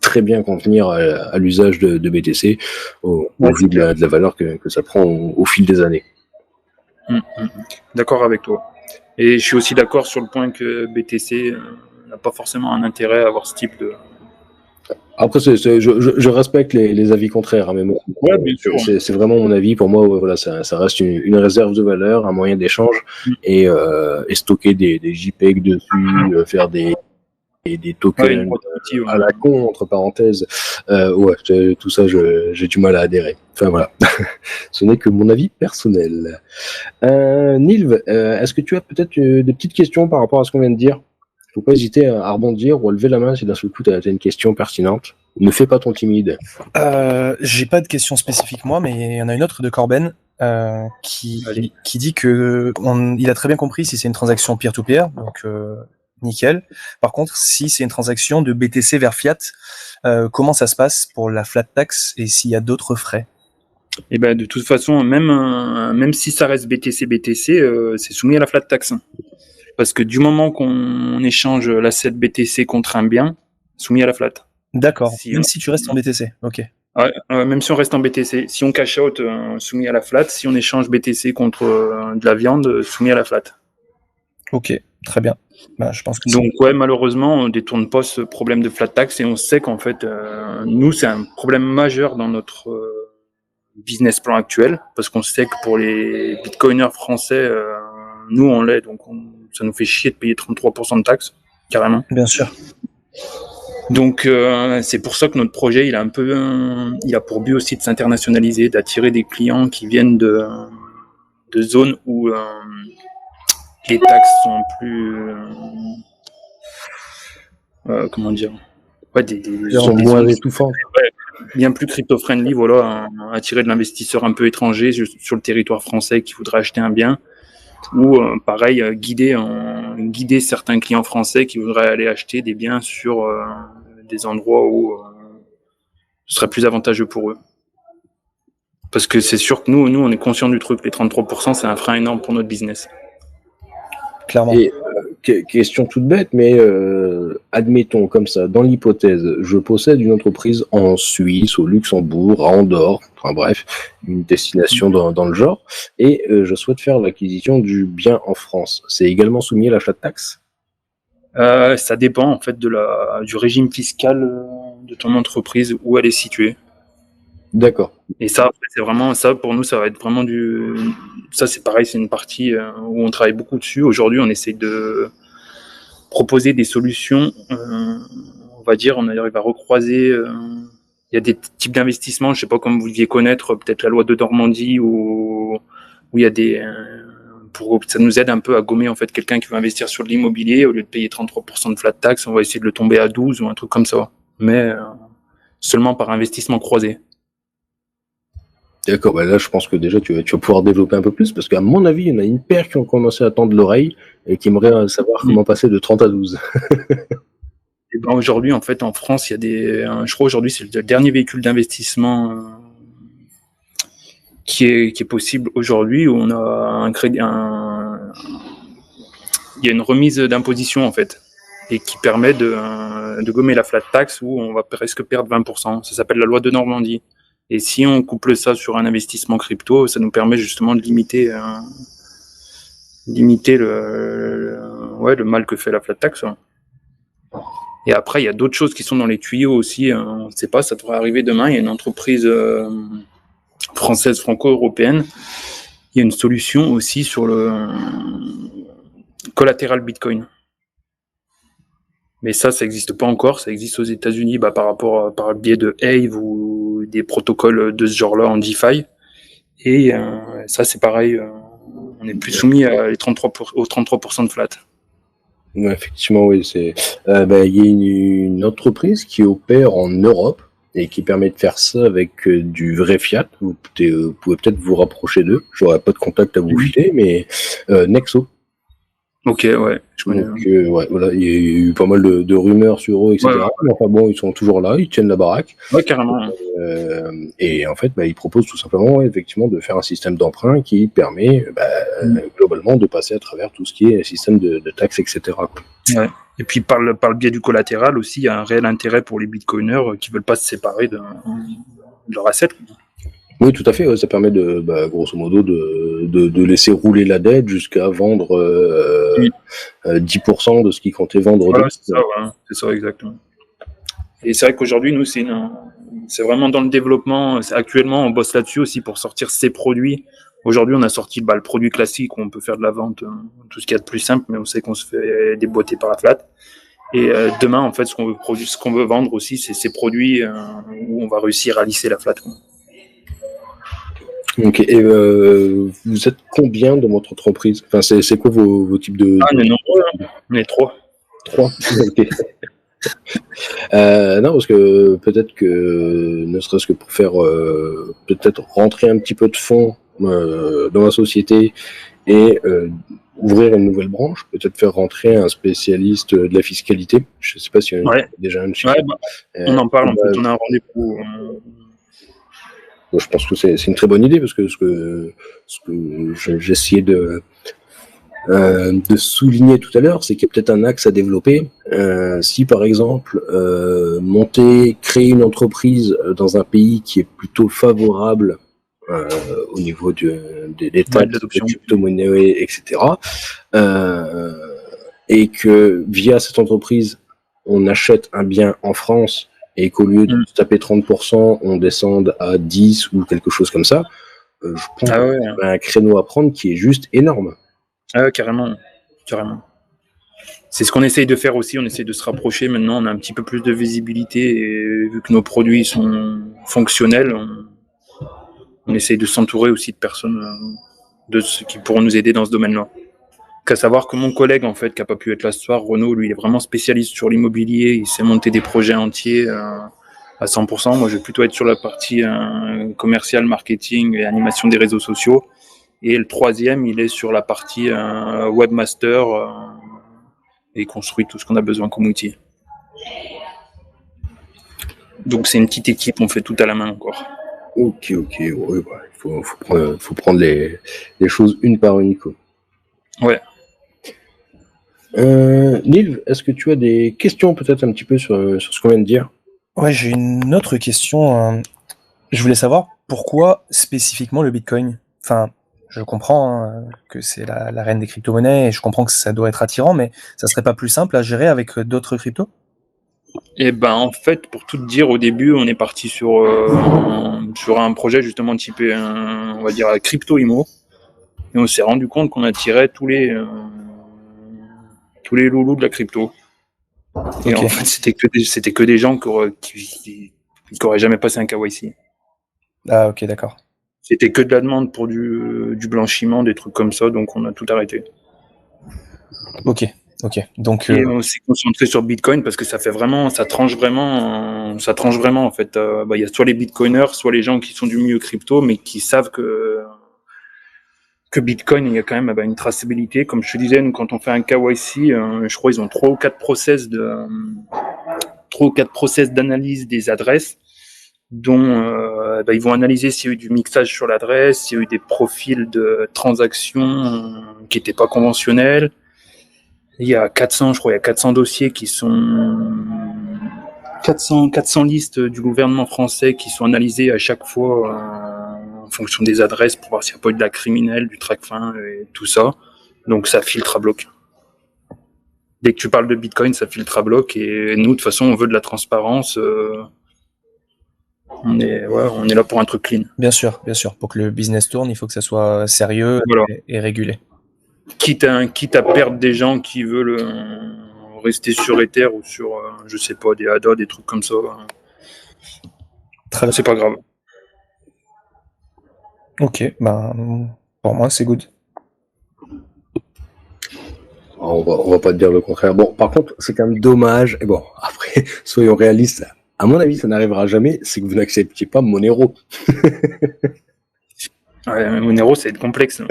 très bien convenir à l'usage de BTC au vu de la valeur que ça prend au fil des années. D'accord avec toi. Et je suis aussi d'accord sur le point que BTC n'a pas forcément un intérêt à avoir ce type de... Après, je respecte les avis contraires, hein, mais bon, bien sûr. C'est vraiment mon avis. Pour moi, voilà, ça reste une réserve de valeur, un moyen d'échange, et stocker des JPEG dessus, faire des tokens à la con, entre parenthèses. Tout ça, j'ai du mal à adhérer. Enfin voilà, ce n'est que mon avis personnel. Nilv, est-ce que tu as peut-être des petites questions par rapport à ce qu'on vient de dire? Faut pas hésiter à rebondir ou à lever la main si d'un seul coup tu as une question pertinente. Ne fais pas ton timide. J'ai pas de question spécifique moi, mais il y en a une autre de Corben qui dit que il a très bien compris si c'est une transaction peer-to-peer, donc nickel. Par contre, si c'est une transaction de BTC vers fiat, comment ça se passe pour la flat tax et s'il y a d'autres frais? Et ben de toute façon, même si ça reste BTC, c'est soumis à la flat tax. Parce que du moment qu'on échange l'asset BTC contre un bien, soumis à la flat. D'accord. Même si tu restes en BTC, ok. Même si on reste en BTC. Si on cash out, soumis à la flat. Si on échange BTC contre de la viande, soumis à la flat. Ok, Très bien. Je pense que Donc ouais, malheureusement, on détourne pas ce problème de flat tax et on sait qu'en fait, nous, c'est un problème majeur dans notre business plan actuel parce qu'on sait que pour les bitcoiners français, nous on l'est, donc ça nous fait chier de payer 33% de taxes, carrément. bien sûr. Donc c'est pour ça que notre projet, il a pour but aussi de s'internationaliser, d'attirer des clients qui viennent de zones où les taxes sont plus comment dire, ouais, Ils sont moins zones étouffants. bien plus crypto-friendly, voilà, attirer de l'investisseur un peu étranger sur le territoire français qui voudrait acheter un bien, ou pareil, guider certains clients français qui voudraient aller acheter des biens sur des endroits où ce serait plus avantageux pour eux. Parce que c'est sûr que nous on est conscients du truc, les 33%, c'est un frein énorme pour notre business. Clairement. Et question toute bête, mais admettons comme ça, dans l'hypothèse, je possède une entreprise en Suisse, au Luxembourg, à Andorre, enfin bref, une destination dans le genre, et je souhaite faire l'acquisition du bien en France. C'est également soumis à la flat tax? Ça dépend en fait du régime fiscal de ton entreprise, où elle est située. D'accord. Et ça, c'est vraiment ça pour nous, ça va être vraiment ça c'est pareil, c'est une partie où on travaille beaucoup dessus. Aujourd'hui, on essaie de proposer des solutions. On va dire, on arrive à recroiser. Il y a des types d'investissements, je sais pas comme vous deviez connaître, peut-être la loi de Normandie où il y a ça nous aide un peu à gommer en fait quelqu'un qui veut investir sur de l'immobilier, au lieu de payer 33% de flat tax, on va essayer de le tomber à 12 ou un truc comme ça. Mais seulement par investissement croisé. D'accord, là je pense que déjà tu vas pouvoir développer un peu plus, parce qu'à mon avis, il y en a une paire qui ont commencé à tendre l'oreille et qui aimeraient savoir comment passer de 30 à 12. Et ben aujourd'hui, en fait, en France, il y a je crois aujourd'hui, c'est le dernier véhicule d'investissement qui est possible aujourd'hui, où on a un crédit, il y a une remise d'imposition en fait, et qui permet de gommer la flat tax, où on va presque perdre 20%. Ça s'appelle la loi de Normandie. Et si on couple ça sur un investissement crypto, ça nous permet justement de limiter le mal que fait la flat tax. Et après, il y a d'autres choses qui sont dans les tuyaux aussi. On ne sait pas, ça devrait arriver demain. Il y a une entreprise française franco-européenne. Il y a une solution aussi sur le collatéral Bitcoin. Mais ça n'existe pas encore. Ça existe aux États-Unis par le biais de Aave ou des protocoles de ce genre-là en DeFi. Et ça, c'est pareil. On n'est plus soumis aux 33% de flat. Ouais, effectivement, oui. Il y a une entreprise qui opère en Europe et qui permet de faire ça avec du vrai fiat. Vous pouvez peut-être vous rapprocher d'eux. J'aurais pas de contact à vous filer, mais Nexo. Ok, ouais, je connais. Donc, voilà, il y a eu pas mal de rumeurs sur eux, etc. Ouais. Mais enfin bon, ils sont toujours là, ils tiennent la baraque. Ouais, carrément. Et en fait, ils proposent tout simplement, effectivement, de faire un système d'emprunt qui permet, globalement, de passer à travers tout ce qui est système de taxes, etc. Ouais. Et puis par le biais du collatéral aussi, il y a un réel intérêt pour les bitcoiners qui veulent pas se séparer de leur asset. Oui, tout à fait. Ouais, ça permet grosso modo, de laisser rouler la dette jusqu'à vendre 10% de ce qu'ils comptaient vendre. Voilà, c'est ça, exactement. Et c'est vrai qu'aujourd'hui, nous, c'est vraiment dans le développement. Actuellement, on bosse là-dessus aussi pour sortir ces produits. Aujourd'hui, on a sorti le produit classique où on peut faire de la vente, tout ce qu'il y a de plus simple, mais on sait qu'on se fait déboîter par la flat. Et demain, en fait, ce qu'on veut vendre aussi, c'est ces produits où on va réussir à lisser la flat. Ok, et vous êtes combien dans votre entreprise? Enfin, c'est quoi vos types de... on est nombreux, on est 3. 3. Ok. Non, parce que peut-être que, ne serait-ce que pour faire peut-être rentrer un petit peu de fonds dans la société et ouvrir une nouvelle branche, peut-être faire rentrer un spécialiste de la fiscalité. Je ne sais pas s'il y a déjà un chiffre. On en parle, en fait, on a un rendez-vous. Je pense que c'est une très bonne idée, parce que ce que j'essayais de souligner tout à l'heure, c'est qu'il y a peut-être un axe à développer. Si par exemple créer une entreprise dans un pays qui est plutôt favorable au niveau des taxes, de crypto-monnaies, etc., et que via cette entreprise, on achète un bien en France et qu'au lieu de taper 30%, on descende à 10 ou quelque chose comme ça, je pense qu'il y a un créneau à prendre qui est juste énorme. Ah ouais, carrément. C'est ce qu'on essaye de faire aussi, on essaye de se rapprocher. Maintenant, on a un petit peu plus de visibilité et vu que nos produits sont fonctionnels, on essaye de s'entourer aussi de personnes de ceux qui pourront nous aider dans ce domaine-là. Qu'à savoir que mon collègue, en fait, qui n'a pas pu être là ce soir, Renaud, lui, il est vraiment spécialiste sur l'immobilier, il sait monter des projets entiers à 100%. Moi, je vais plutôt être sur la partie commerciale, marketing et animation des réseaux sociaux. Et le troisième, il est sur la partie webmaster et construit tout ce qu'on a besoin comme outil. Donc c'est une petite équipe, on fait tout à la main encore. Ok, ouais, bah, faut prendre les choses une par une, quoi. Ouais. Neil, est-ce que tu as des questions peut-être un petit peu sur ce qu'on vient de dire? Ouais, j'ai une autre question. Je voulais savoir pourquoi spécifiquement le Bitcoin. Enfin, je comprends que c'est la reine des crypto-monnaies et je comprends que ça doit être attirant, mais ça serait pas plus simple à gérer avec d'autres cryptos? Et ben en fait, pour tout te dire, au début, on est parti sur un projet justement typé, on va dire crypto IMO, et on s'est rendu compte qu'on attirait tous les loulous de la crypto. Et en fait, c'était que des gens qui auraient jamais passé un KYC. Ah ok, d'accord. C'était que de la demande pour du blanchiment, des trucs comme ça, donc on a tout arrêté. Ok. Donc et on s'est concentré sur Bitcoin parce que ça tranche vraiment en fait. Il y a soit les Bitcoiners, soit les gens qui sont du milieu crypto, mais qui savent que Bitcoin, il y a quand même une traçabilité. Comme je te disais, nous, quand on fait un KYC, je crois ils ont 3 ou 4 process d'analyse des adresses, dont ils vont analyser s'il y a eu du mixage sur l'adresse, s'il y a eu des profils de transactions qui n'étaient pas conventionnels. Il y a 400 dossiers qui sont 400 listes du gouvernement français qui sont analysées à chaque fois en fonction des adresses pour voir s'il n'y a pas eu de la criminelle, du traque-fin et tout ça. Donc ça filtre à bloc. Dès que tu parles de Bitcoin, ça filtre à bloc et nous, de toute façon, on veut de la transparence. On est là pour un truc clean. Bien sûr. Pour que le business tourne, il faut que ça soit sérieux et régulé. Quitte à perdre des gens qui veulent rester sur Ether ou sur, je sais pas, des ADA, des trucs comme ça. C'est pas grave. Ok, pour moi, c'est good. On va pas te dire le contraire. Bon, par contre, c'est quand même dommage. Et bon, après, soyons réalistes. À mon avis, ça n'arrivera jamais. C'est que vous n'acceptiez pas Monero. Ouais, Monero, ça va être complexe.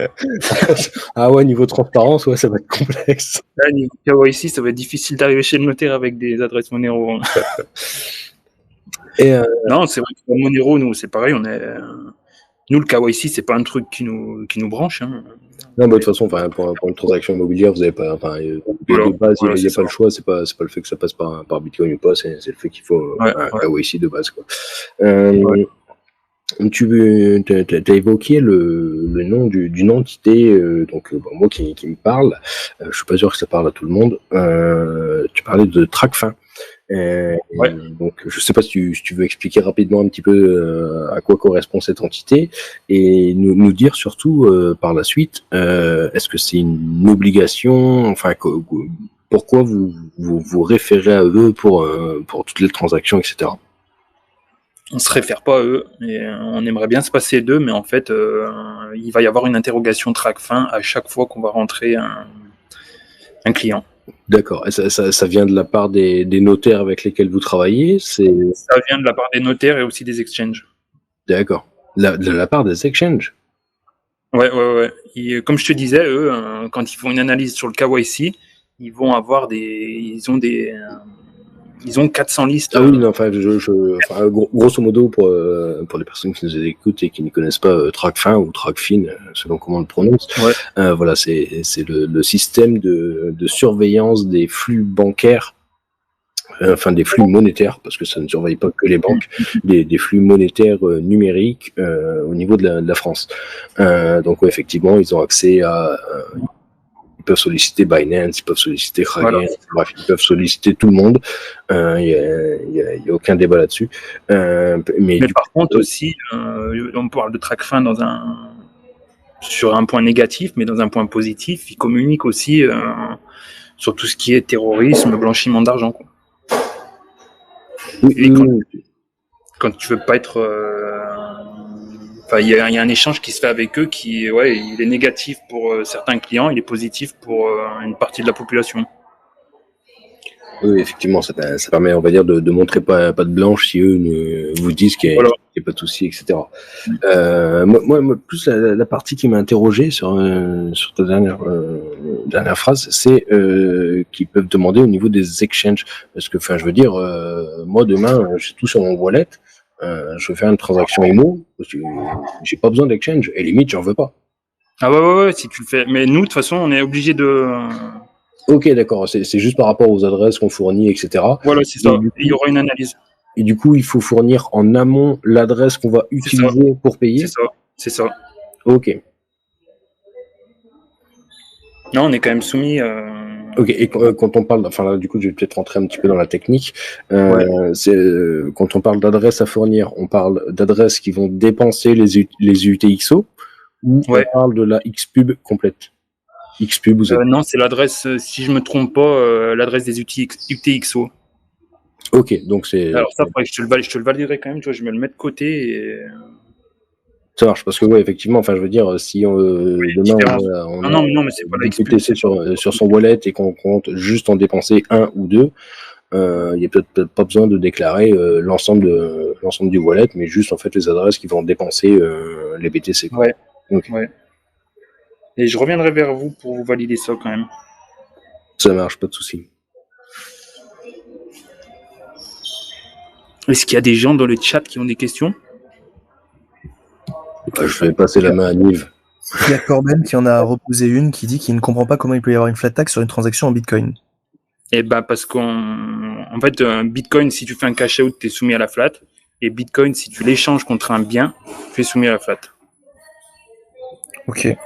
Ah ouais, niveau transparence, ouais, ça va être complexe. Là, niveau KYC, ça va être difficile d'arriver chez le notaire avec des adresses Monero. Non, c'est vrai que Monero, nous, c'est pareil. Nous, le KYC, c'est pas un truc qui nous branche. Hein. Non, de toute façon, pour une transaction immobilière, vous n'avez pas, de base, il n'y a pas le choix. C'est pas le fait que ça passe par Bitcoin ou pas, c'est le fait qu'il faut un KYC de base, quoi. Tu as évoqué le nom d'une entité, moi qui me parle, je suis pas sûr que ça parle à tout le monde. Tu parlais de TracFin. Donc, je sais pas si tu veux expliquer rapidement un petit peu à quoi correspond cette entité et nous dire surtout par la suite, est-ce que c'est une obligation, enfin, pourquoi vous référez à eux pour toutes les transactions, etc. On se réfère pas à eux et on aimerait bien se passer d'eux, mais en fait, il va y avoir une interrogation TracFin à chaque fois qu'on va rentrer un client. D'accord. Et ça vient de la part des notaires avec lesquels vous travaillez? Ça vient de la part des notaires et aussi des exchanges. D'accord. De la part des exchanges? Ouais. Et, comme je te disais, eux, quand ils font une analyse sur le KYC, ils ont 400 listes. Ah oui, non, grosso modo, pour les personnes qui nous écoutent et qui ne connaissent pas TracFin ou TracFin, selon comment on le prononce, voilà, c'est le système de surveillance des flux bancaires, des flux monétaires, parce que ça ne surveille pas que les banques, des flux monétaires numériques au niveau de la France. Donc, effectivement, ils ont accès à Ils peuvent solliciter Binance, ils peuvent solliciter Kraken, Voilà. bref, ils peuvent solliciter tout le monde. Il y a aucun débat là-dessus. Mais du par contre aussi, on parle de TrackFin sur un point négatif, mais dans un point positif, ils communiquent aussi sur tout ce qui est terrorisme, blanchiment d'argent, quoi. Et quand tu veux pas être, il y a un échange qui se fait avec eux qui, il est négatif pour certains clients, il est positif pour une partie de la population. Oui, effectivement, ça permet, on va dire, de montrer pas de blanche si eux vous disent qu'il n'y a pas de souci, etc. Moi, plus la partie qui m'a interrogé sur ta dernière phrase, c'est qu'ils peuvent demander au niveau des exchanges. Parce que, je veux dire, moi, demain, j'ai tout sur mon wallet, je veux faire une transaction IMO, j'ai pas besoin d'exchange, et limite, j'en veux pas. Ah ouais, si tu le fais. Mais nous, de toute façon, on est obligé de... Ok, d'accord, c'est juste par rapport aux adresses qu'on fournit, etc. Voilà, c'est ça. Il y aura une analyse. Et du coup, il faut fournir en amont l'adresse qu'on va utiliser pour payer. C'est ça. Ok. Non, on est quand même soumis... Ok, et quand on parle, là, du coup, je vais peut-être rentrer un petit peu dans la technique. Quand on parle d'adresses à fournir, on parle d'adresses qui vont dépenser les UTXO, ou on parle de la XPub complète? XPub, vous êtes... non, c'est l'adresse, si je me trompe pas, l'adresse des UTXO. Ok, donc c'est... Alors ça, je te le validerai quand même, tu vois, je me le mets de côté et... Ça marche, parce que effectivement, je veux dire, si demain on non, mais c'est pas la BTC sur son wallet et qu'on compte juste en dépenser 1 ou 2, il n'y a peut-être pas besoin de déclarer l'ensemble du wallet, mais juste en fait les adresses qui vont dépenser les BTC. Quoi. Ouais. Okay. Ouais. Et je reviendrai vers vous pour vous valider ça quand même. Ça marche, pas de souci. Est-ce qu'il y a des gens dans le chat qui ont des questions? Je vais passer la main à Nive. Il y a Corben qui en a reposé une qui dit qu'il ne comprend pas comment il peut y avoir une flat tax sur une transaction en Bitcoin. Eh ben parce qu'en fait, Bitcoin, si tu fais un cash out, tu es soumis à la flat. Et Bitcoin, si tu l'échanges contre un bien, tu es soumis à la flat. Ok.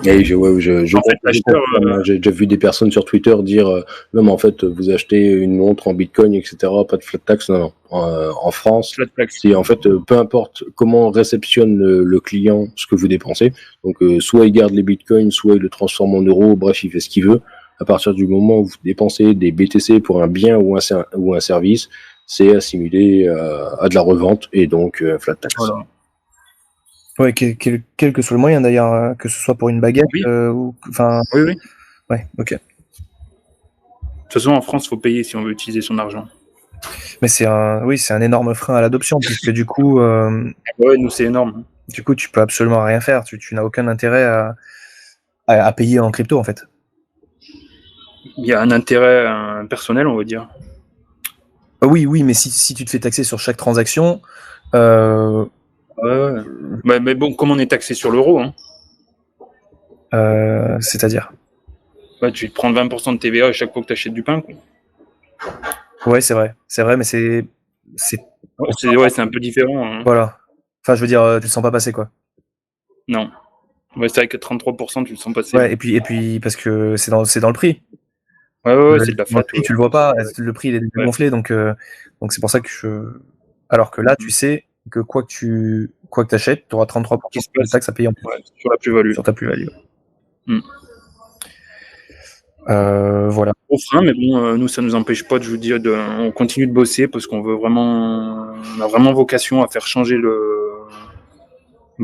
Et j'ai déjà vu des personnes sur Twitter dire non mais en fait vous achetez une montre en Bitcoin, etc., pas de flat tax. Non. En France, c'est en fait peu importe comment réceptionne le client ce que vous dépensez, donc soit il garde les Bitcoins, soit il le transforme en euros, bref il fait ce qu'il veut. À partir du moment où vous dépensez des BTC pour un bien ou un service, c'est assimilé à de la revente et donc flat tax. Voilà. Ouais, quel que soit le moyen d'ailleurs, que ce soit pour une baguette ou enfin. Oui. Ouais, ok. De toute façon, en France, il faut payer si on veut utiliser son argent. Mais c'est un énorme frein à l'adoption puisque du coup. Ouais, nous c'est énorme. Du coup, tu peux absolument rien faire. Tu n'as aucun intérêt à payer en crypto en fait. Il y a un intérêt personnel, on va dire. Oui, mais si tu te fais taxer sur chaque transaction. Mais bon, comme on est taxé sur l'euro, hein. C'est-à-dire tu te prends 20% de TVA à chaque fois que tu achètes du pain, quoi. Ouais, c'est vrai, mais c'est un peu différent. Hein. Voilà. Enfin, je veux dire, tu le sens pas passer, quoi. Non. Ouais, c'est vrai que 33%, tu le sens passer. Ouais, et puis parce que c'est dans le prix. Ouais, c'est de la flat. Tu le vois pas, le prix il est gonflé, donc c'est pour ça que alors que là, tu sais que quoi que tu achètes, tu auras 33% de taxes à payer en plus. Ouais, sur la plus-value. Sur ta plus-value. Voilà. Au frein, mais bon, nous, ça nous empêche pas, je vous dis, on continue de bosser parce qu'on veut on a vraiment vocation à faire changer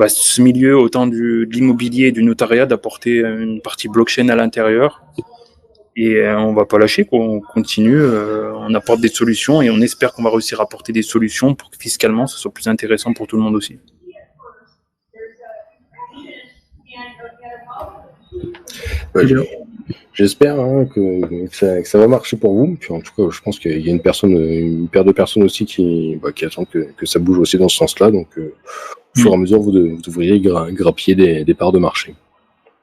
ce milieu, autant de l'immobilier et du notariat, d'apporter une partie blockchain à l'intérieur. Et on va pas lâcher, quoi. On continue, on apporte des solutions et on espère qu'on va réussir à apporter des solutions pour que fiscalement, ce soit plus intéressant pour tout le monde aussi. J'espère que ça va marcher pour vous. Puis en tout cas, je pense qu'il y a une paire de personnes aussi qui attendent que ça bouge aussi dans ce sens-là. Donc, au fur et à mesure, vous devriez grappiller des parts de marché.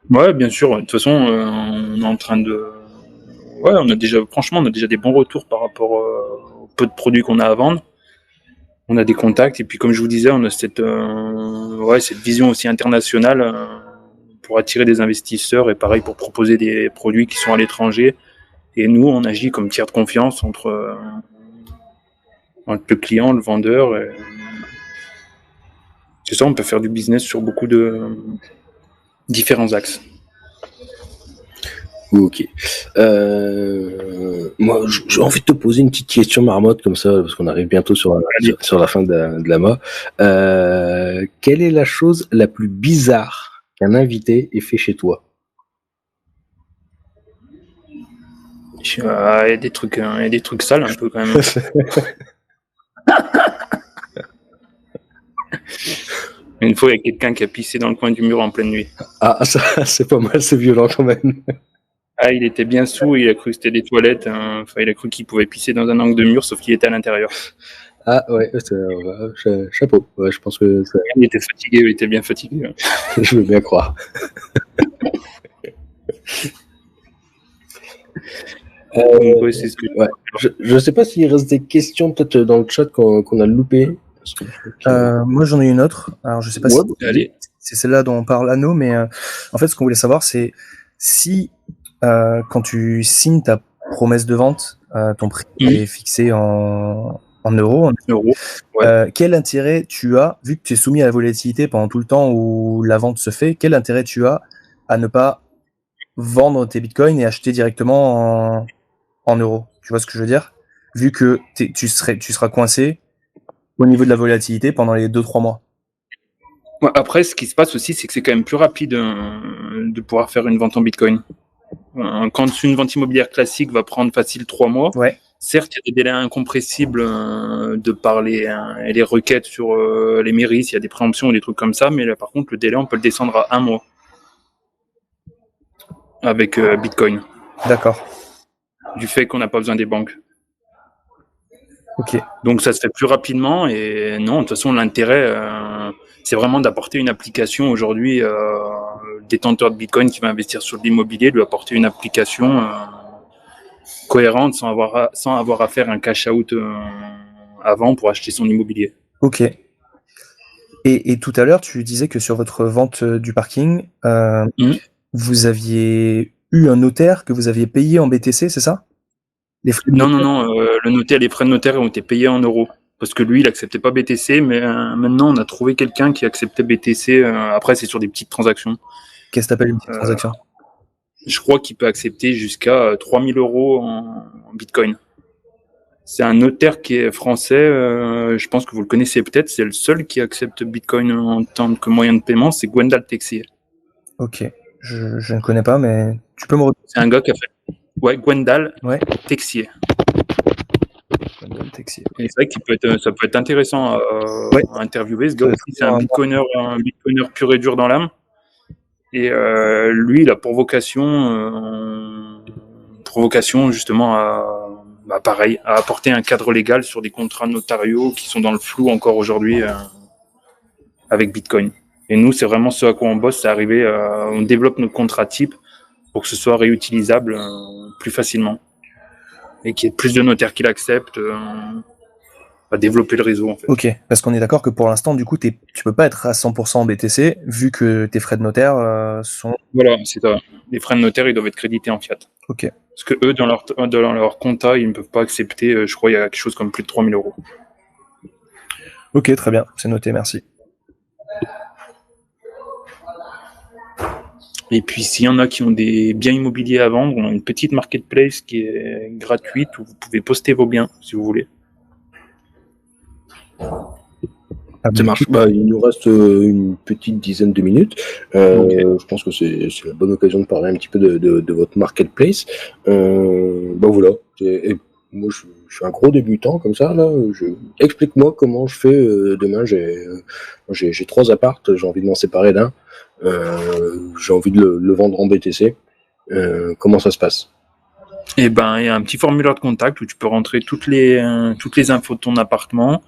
Ouais, bien sûr. De toute façon, on est en train de... Ouais, on a déjà des bons retours par rapport au peu de produits qu'on a à vendre. On a des contacts et puis comme je vous disais, on a cette vision aussi internationale pour attirer des investisseurs et pareil pour proposer des produits qui sont à l'étranger. Et nous, on agit comme tiers de confiance entre le client, le vendeur. C'est ça, on peut faire du business sur beaucoup de différents axes. Ok. Moi, j'ai envie de te poser une petite question marmotte comme ça, parce qu'on arrive bientôt sur la fin de la MA. Quelle est la chose la plus bizarre qu'un invité ait fait chez toi? Il y a des trucs sales un peu quand même. Une fois, il y a quelqu'un qui a pissé dans le coin du mur en pleine nuit. Ah, ça, c'est pas mal, c'est violent quand même. Ah, il était bien sous, il a cru que c'était des toilettes. Enfin, il a cru qu'il pouvait pisser dans un angle de mur, sauf qu'il était à l'intérieur. Ah ouais, chapeau. Ouais, je pense que il était fatigué, il était bien fatigué. Ouais. Je veux bien croire. Ouais, c'est ce que... Ouais. Je sais pas s'il reste des questions peut-être dans le chat qu'on a loupé. Moi j'en ai une autre. Alors je sais pas si c'est celle-là dont on parle Anno, mais en fait ce qu'on voulait savoir c'est si quand tu signes ta promesse de vente, ton prix est fixé en euros. Ouais. Quel intérêt tu as, vu que tu es soumis à la volatilité pendant tout le temps où la vente se fait, quel intérêt tu as à ne pas vendre tes bitcoins et acheter directement en euros? Tu vois ce que je veux dire? Vu que tu seras coincé au niveau de la volatilité pendant les 2-3 mois. Ouais, après, ce qui se passe aussi, c'est que c'est quand même plus rapide de pouvoir faire une vente en bitcoin. Quand une vente immobilière classique va prendre facile 3 mois, ouais. Certes, il y a des délais incompressibles de par les requêtes sur les mairies, il y a des préemptions ou des trucs comme ça, mais là, par contre, le délai, on peut le descendre à 1 mois avec Bitcoin. D'accord. Du fait qu'on n'a pas besoin des banques. Ok. Donc ça se fait plus rapidement et non, de toute façon, l'intérêt, c'est vraiment d'apporter une application aujourd'hui. Le détenteur de Bitcoin qui va investir sur l'immobilier, lui apporter une application cohérente sans avoir à faire un cash out avant pour acheter son immobilier. Ok. Et tout à l'heure, tu disais que sur votre vente du parking, vous aviez eu un notaire que vous aviez payé en BTC, c'est ça? Les frais de notaire, les frais de notaire ont été payés en euros. Parce que lui, il acceptait pas BTC, mais maintenant, on a trouvé quelqu'un qui acceptait BTC. Après, c'est sur des petites transactions. Qu'est-ce que t'appelles une petite transaction? Je crois qu'il peut accepter jusqu'à 3000 € en Bitcoin. C'est un notaire qui est français, je pense que vous le connaissez peut-être, c'est le seul qui accepte Bitcoin en tant que moyen de paiement, c'est Gwendal Texier. Ok, je ne connais pas, mais tu peux me redire. C'est un gars qui a fait... Ouais, Gwendal Texier. Gwendal Texier. Et c'est vrai que ça peut être intéressant à interviewer. Ce gars aussi, c'est un bitcoiner pur et dur dans l'âme. Et lui, il a pour vocation justement pareil, à apporter un cadre légal sur des contrats notariaux qui sont dans le flou encore aujourd'hui avec Bitcoin. Et nous, c'est vraiment ce à quoi on bosse, c'est arriver, on développe notre contrat type pour que ce soit réutilisable plus facilement. Et qu'il y ait plus de notaires qui l'acceptent, à développer le réseau en fait. Ok, parce qu'on est d'accord que pour l'instant, du coup, tu peux pas être à 100% en BTC, vu que tes frais de notaire sont... Voilà, c'est ça. Les frais de notaire, ils doivent être crédités en fiat. Ok. Parce que eux, dans leur compta, ils ne peuvent pas accepter, je crois, il y a quelque chose comme plus de 3000 €. Ok, très bien, c'est noté, merci. Et puis, s'il y en a qui ont des biens immobiliers à vendre, on a une petite marketplace qui est gratuite où vous pouvez poster vos biens, si vous voulez. Ça marche. Il nous reste une petite dizaine de minutes. Je pense que c'est la bonne occasion de parler un petit peu de votre marketplace. Voilà. Et moi, je suis un gros débutant comme ça. Là. Explique-moi comment je fais demain. J'ai 3 appartes. J'ai envie de m'en séparer d'un. J'ai envie de le vendre en BTC. Comment ça se passe? Eh ben, il y a un petit formulaire de contact où tu peux rentrer toutes les infos de ton appartement.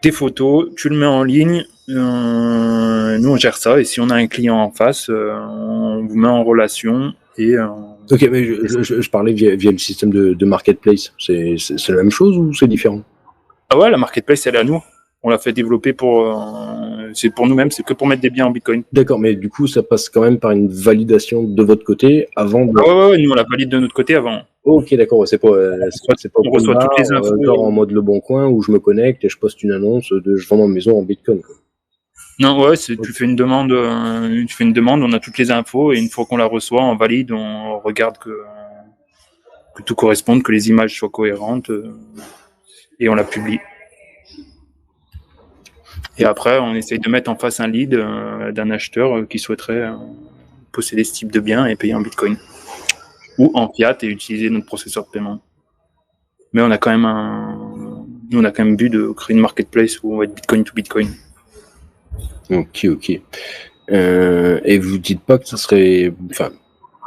Tes photos, tu le mets en ligne, nous on gère ça, et si on a un client en face, on vous met en relation. Ok, mais je parlais via le système de marketplace, c'est la même chose ou c'est différent? Ah ouais, la marketplace elle est à nous, on l'a fait développer c'est pour nous-mêmes, c'est que pour mettre des biens en Bitcoin. D'accord, mais du coup, ça passe quand même par une validation de votre côté avant de... Ouais, nous on la valide de notre côté avant. Ok, d'accord, ouais, c'est pas On reçoit toutes les infos. genre en mode Le Bon Coin où je me connecte et je poste une annonce de je vends ma maison en Bitcoin, quoi. Non, ouais, tu fais une demande, on a toutes les infos et une fois qu'on la reçoit, on valide, on regarde que tout corresponde, que les images soient cohérentes et on la publie. Et après, on essaye de mettre en face un lead d'un acheteur qui souhaiterait posséder ce type de bien et payer en Bitcoin ou en fiat et utiliser notre processeur de paiement. Mais on a quand même but de créer une marketplace où on va être Bitcoin to Bitcoin. Ok. Et vous dites pas que ça serait... Enfin,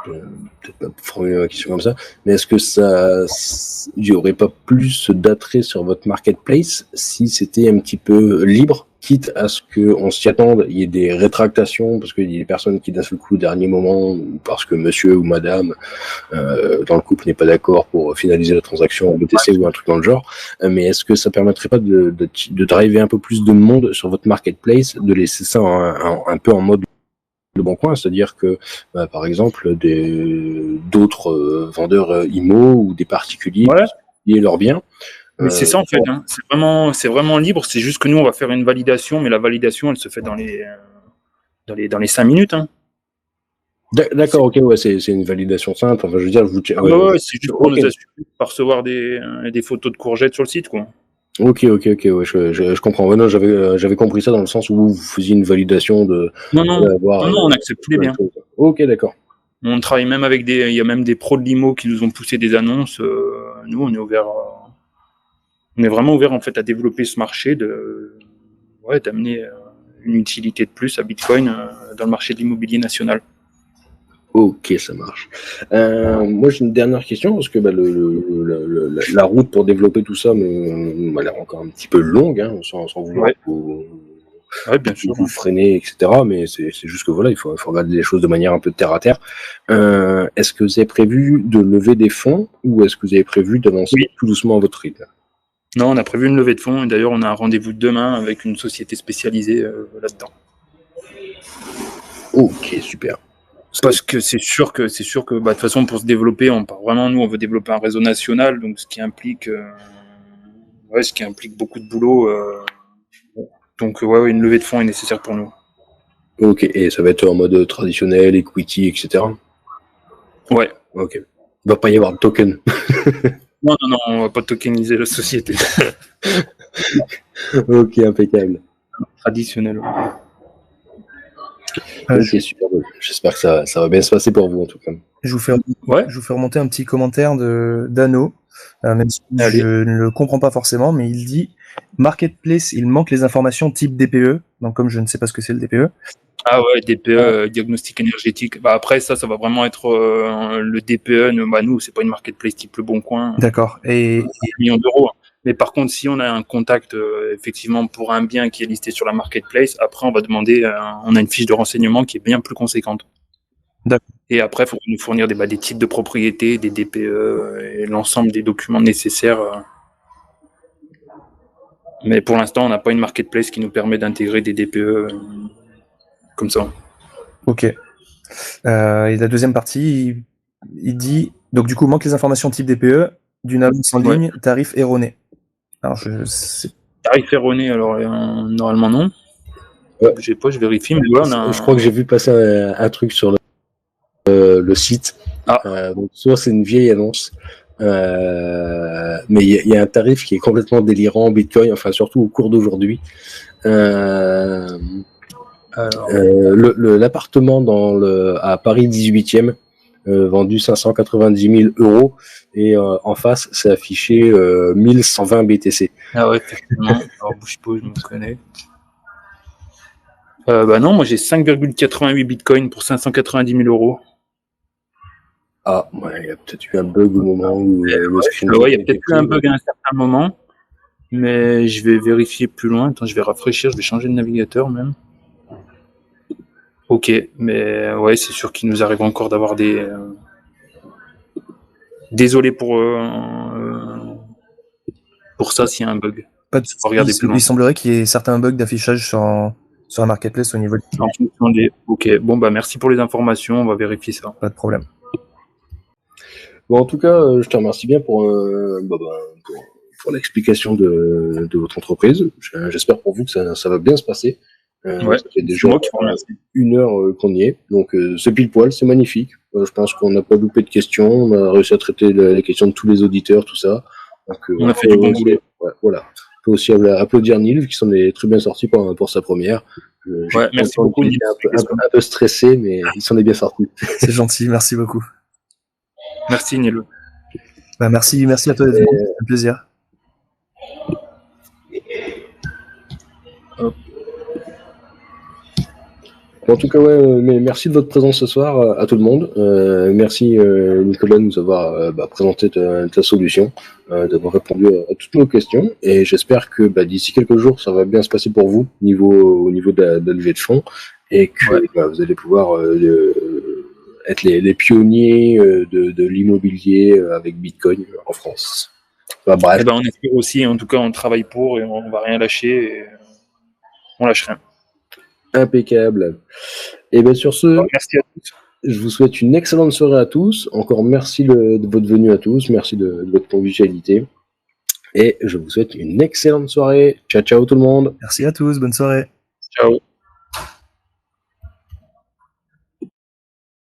peut-être pas formuler la question comme ça, mais est-ce que il y aurait pas plus d'attrait sur votre marketplace si c'était un petit peu libre, quitte à ce qu'on s'y attende, il y ait des rétractations, parce qu'il y a des personnes qui d'un seul coup au dernier moment, ou parce que monsieur ou madame dans le couple n'est pas d'accord pour finaliser la transaction en BTC ou un truc dans le genre, mais est-ce que ça permettrait pas de driver un peu plus de monde sur votre marketplace, de laisser ça un peu en mode Le Bon Coin, c'est-à-dire que, par exemple, d'autres vendeurs IMO ou des particuliers qui leurs biens. Mais c'est ça en fait, hein. C'est vraiment libre. C'est juste que nous on va faire une validation, mais la validation elle se fait dans les 5 minutes. Hein. D'accord, ok, ouais, c'est une validation simple. Enfin, je veux dire, c'est juste pour nous assurer de pas recevoir des photos de courgettes sur le site, quoi. Ok, ouais, je comprends. Ouais, non, j'avais compris ça dans le sens où vous faisiez une validation de. Non, on accepte tous les biens. Ok, d'accord. On travaille même avec il y a même des pros de l'IMO qui nous ont poussé des annonces. Nous, on est ouvert. On est vraiment ouvert en fait à développer ce marché d'amener une utilité de plus à Bitcoin dans le marché de l'immobilier national. Ok, ça marche. Moi, j'ai une dernière question parce que la route pour développer tout ça m'a l'air encore un petit peu longue, hein, sans vouloir bien sûr, vous freiner, etc. Mais c'est juste que voilà, il faut regarder les choses de manière un peu terre à terre. Est-ce que vous avez prévu de lever des fonds ou est-ce que vous avez prévu d'avancer tout doucement à votre rythme? Non, on a prévu une levée de fonds et d'ailleurs, on a un rendez-vous demain avec une société spécialisée là-dedans. Ok, super. Parce que c'est sûr que de toute façon pour se développer, on veut développer un réseau national, donc ce qui implique beaucoup de boulot. Donc une levée de fonds est nécessaire pour nous. Ok, et ça va être en mode traditionnel, equity, etc. Ouais. Ok. Il va pas y avoir de token. Non, on va pas tokeniser la société. Ok, impeccable. Traditionnel. Ok, super. J'espère que ça va bien se passer pour vous en tout cas. Je vous fais remonter un petit commentaire d'Anno, même si je ne le comprends pas forcément, mais il dit Marketplace, il manque les informations type DPE. Donc comme je ne sais pas ce que c'est le DPE. Ah ouais, DPE, diagnostic énergétique. Bah après ça va vraiment être le DPE. Nous, c'est pas une marketplace type Le Bon Coin. D'accord. Et 1 million d'euros. Mais par contre, si on a un contact effectivement pour un bien qui est listé sur la marketplace, après on va demander, on a une fiche de renseignement qui est bien plus conséquente. D'accord. Et après, il faut nous fournir des titres de propriété, des DPE et l'ensemble des documents nécessaires. Mais pour l'instant, on n'a pas une marketplace qui nous permet d'intégrer des DPE comme ça. Ok. Et la deuxième partie, il dit donc du coup manque les informations type DPE d'une annonce en ligne, tarif erroné. Alors tarif erroné, alors normalement non. Ouais. Je vérifie. Mais je crois que j'ai vu passer un truc sur le site. Donc soit c'est une vieille annonce, mais il y a un tarif qui est complètement délirant en Bitcoin, enfin surtout au cours d'aujourd'hui. L'appartement à Paris 18e, vendu 590 000 euros, et en face c'est affiché 1120 BTC. Ah ouais, effectivement. Alors bouge pas, je me connais. Non, moi j'ai 5,88 bitcoins pour 590 000 euros. Ah, ouais, il y a peut-être eu un bug au moment où le screen. Ouais, il y a peut-être eu un bug à un certain moment, mais je vais vérifier plus loin. Attends, je vais rafraîchir, je vais changer de navigateur même. Ok, mais ouais, c'est sûr qu'il nous arrive encore d'avoir des. Désolé pour ça s'il y a un bug. Pas de soucis. Il semblerait qu'il y ait certains bugs d'affichage sur sur la marketplace au niveau de... En fonction des... Ok, bon, bah merci pour les informations, on va vérifier ça. Pas de problème. Bon, en tout cas, je te remercie bien pour l'explication de votre entreprise. J'espère pour vous que ça va bien se passer. Ouais, Ça fait c'est déjà moi qui vous remercie. 1 heure qu'on y est, donc c'est pile poil, c'est magnifique. Je pense qu'on n'a pas loupé de questions, on a réussi à traiter les questions de tous les auditeurs, tout ça. Donc, On a fait du bon boulot. Ouais, voilà. On peut aussi applaudir Neil, qui s'en est très bien sorti pour sa première. Ouais, merci beaucoup, Neil. Un peu stressé, mais il s'en est bien sorti. C'est gentil, merci beaucoup. Merci, Neil. Bah, merci à toi, c'est un plaisir. En tout cas, ouais, mais merci de votre présence ce soir à tout le monde. Merci Nicolas de nous avoir présenté ta solution, d'avoir répondu à toutes nos questions. Et j'espère que d'ici quelques jours, ça va bien se passer pour vous au niveau de la levée de fonds et que vous allez pouvoir être les pionniers de l'immobilier avec Bitcoin en France. Bref. On espère aussi, en tout cas, on travaille pour et on va rien lâcher. Et on lâche rien. Impeccable. Et bien sur ce, merci à tous. Je vous souhaite une excellente soirée à tous. Encore merci de votre venue à tous. Merci de votre convivialité. Et je vous souhaite une excellente soirée. Ciao, ciao tout le monde. Merci à tous. Bonne soirée. Ciao.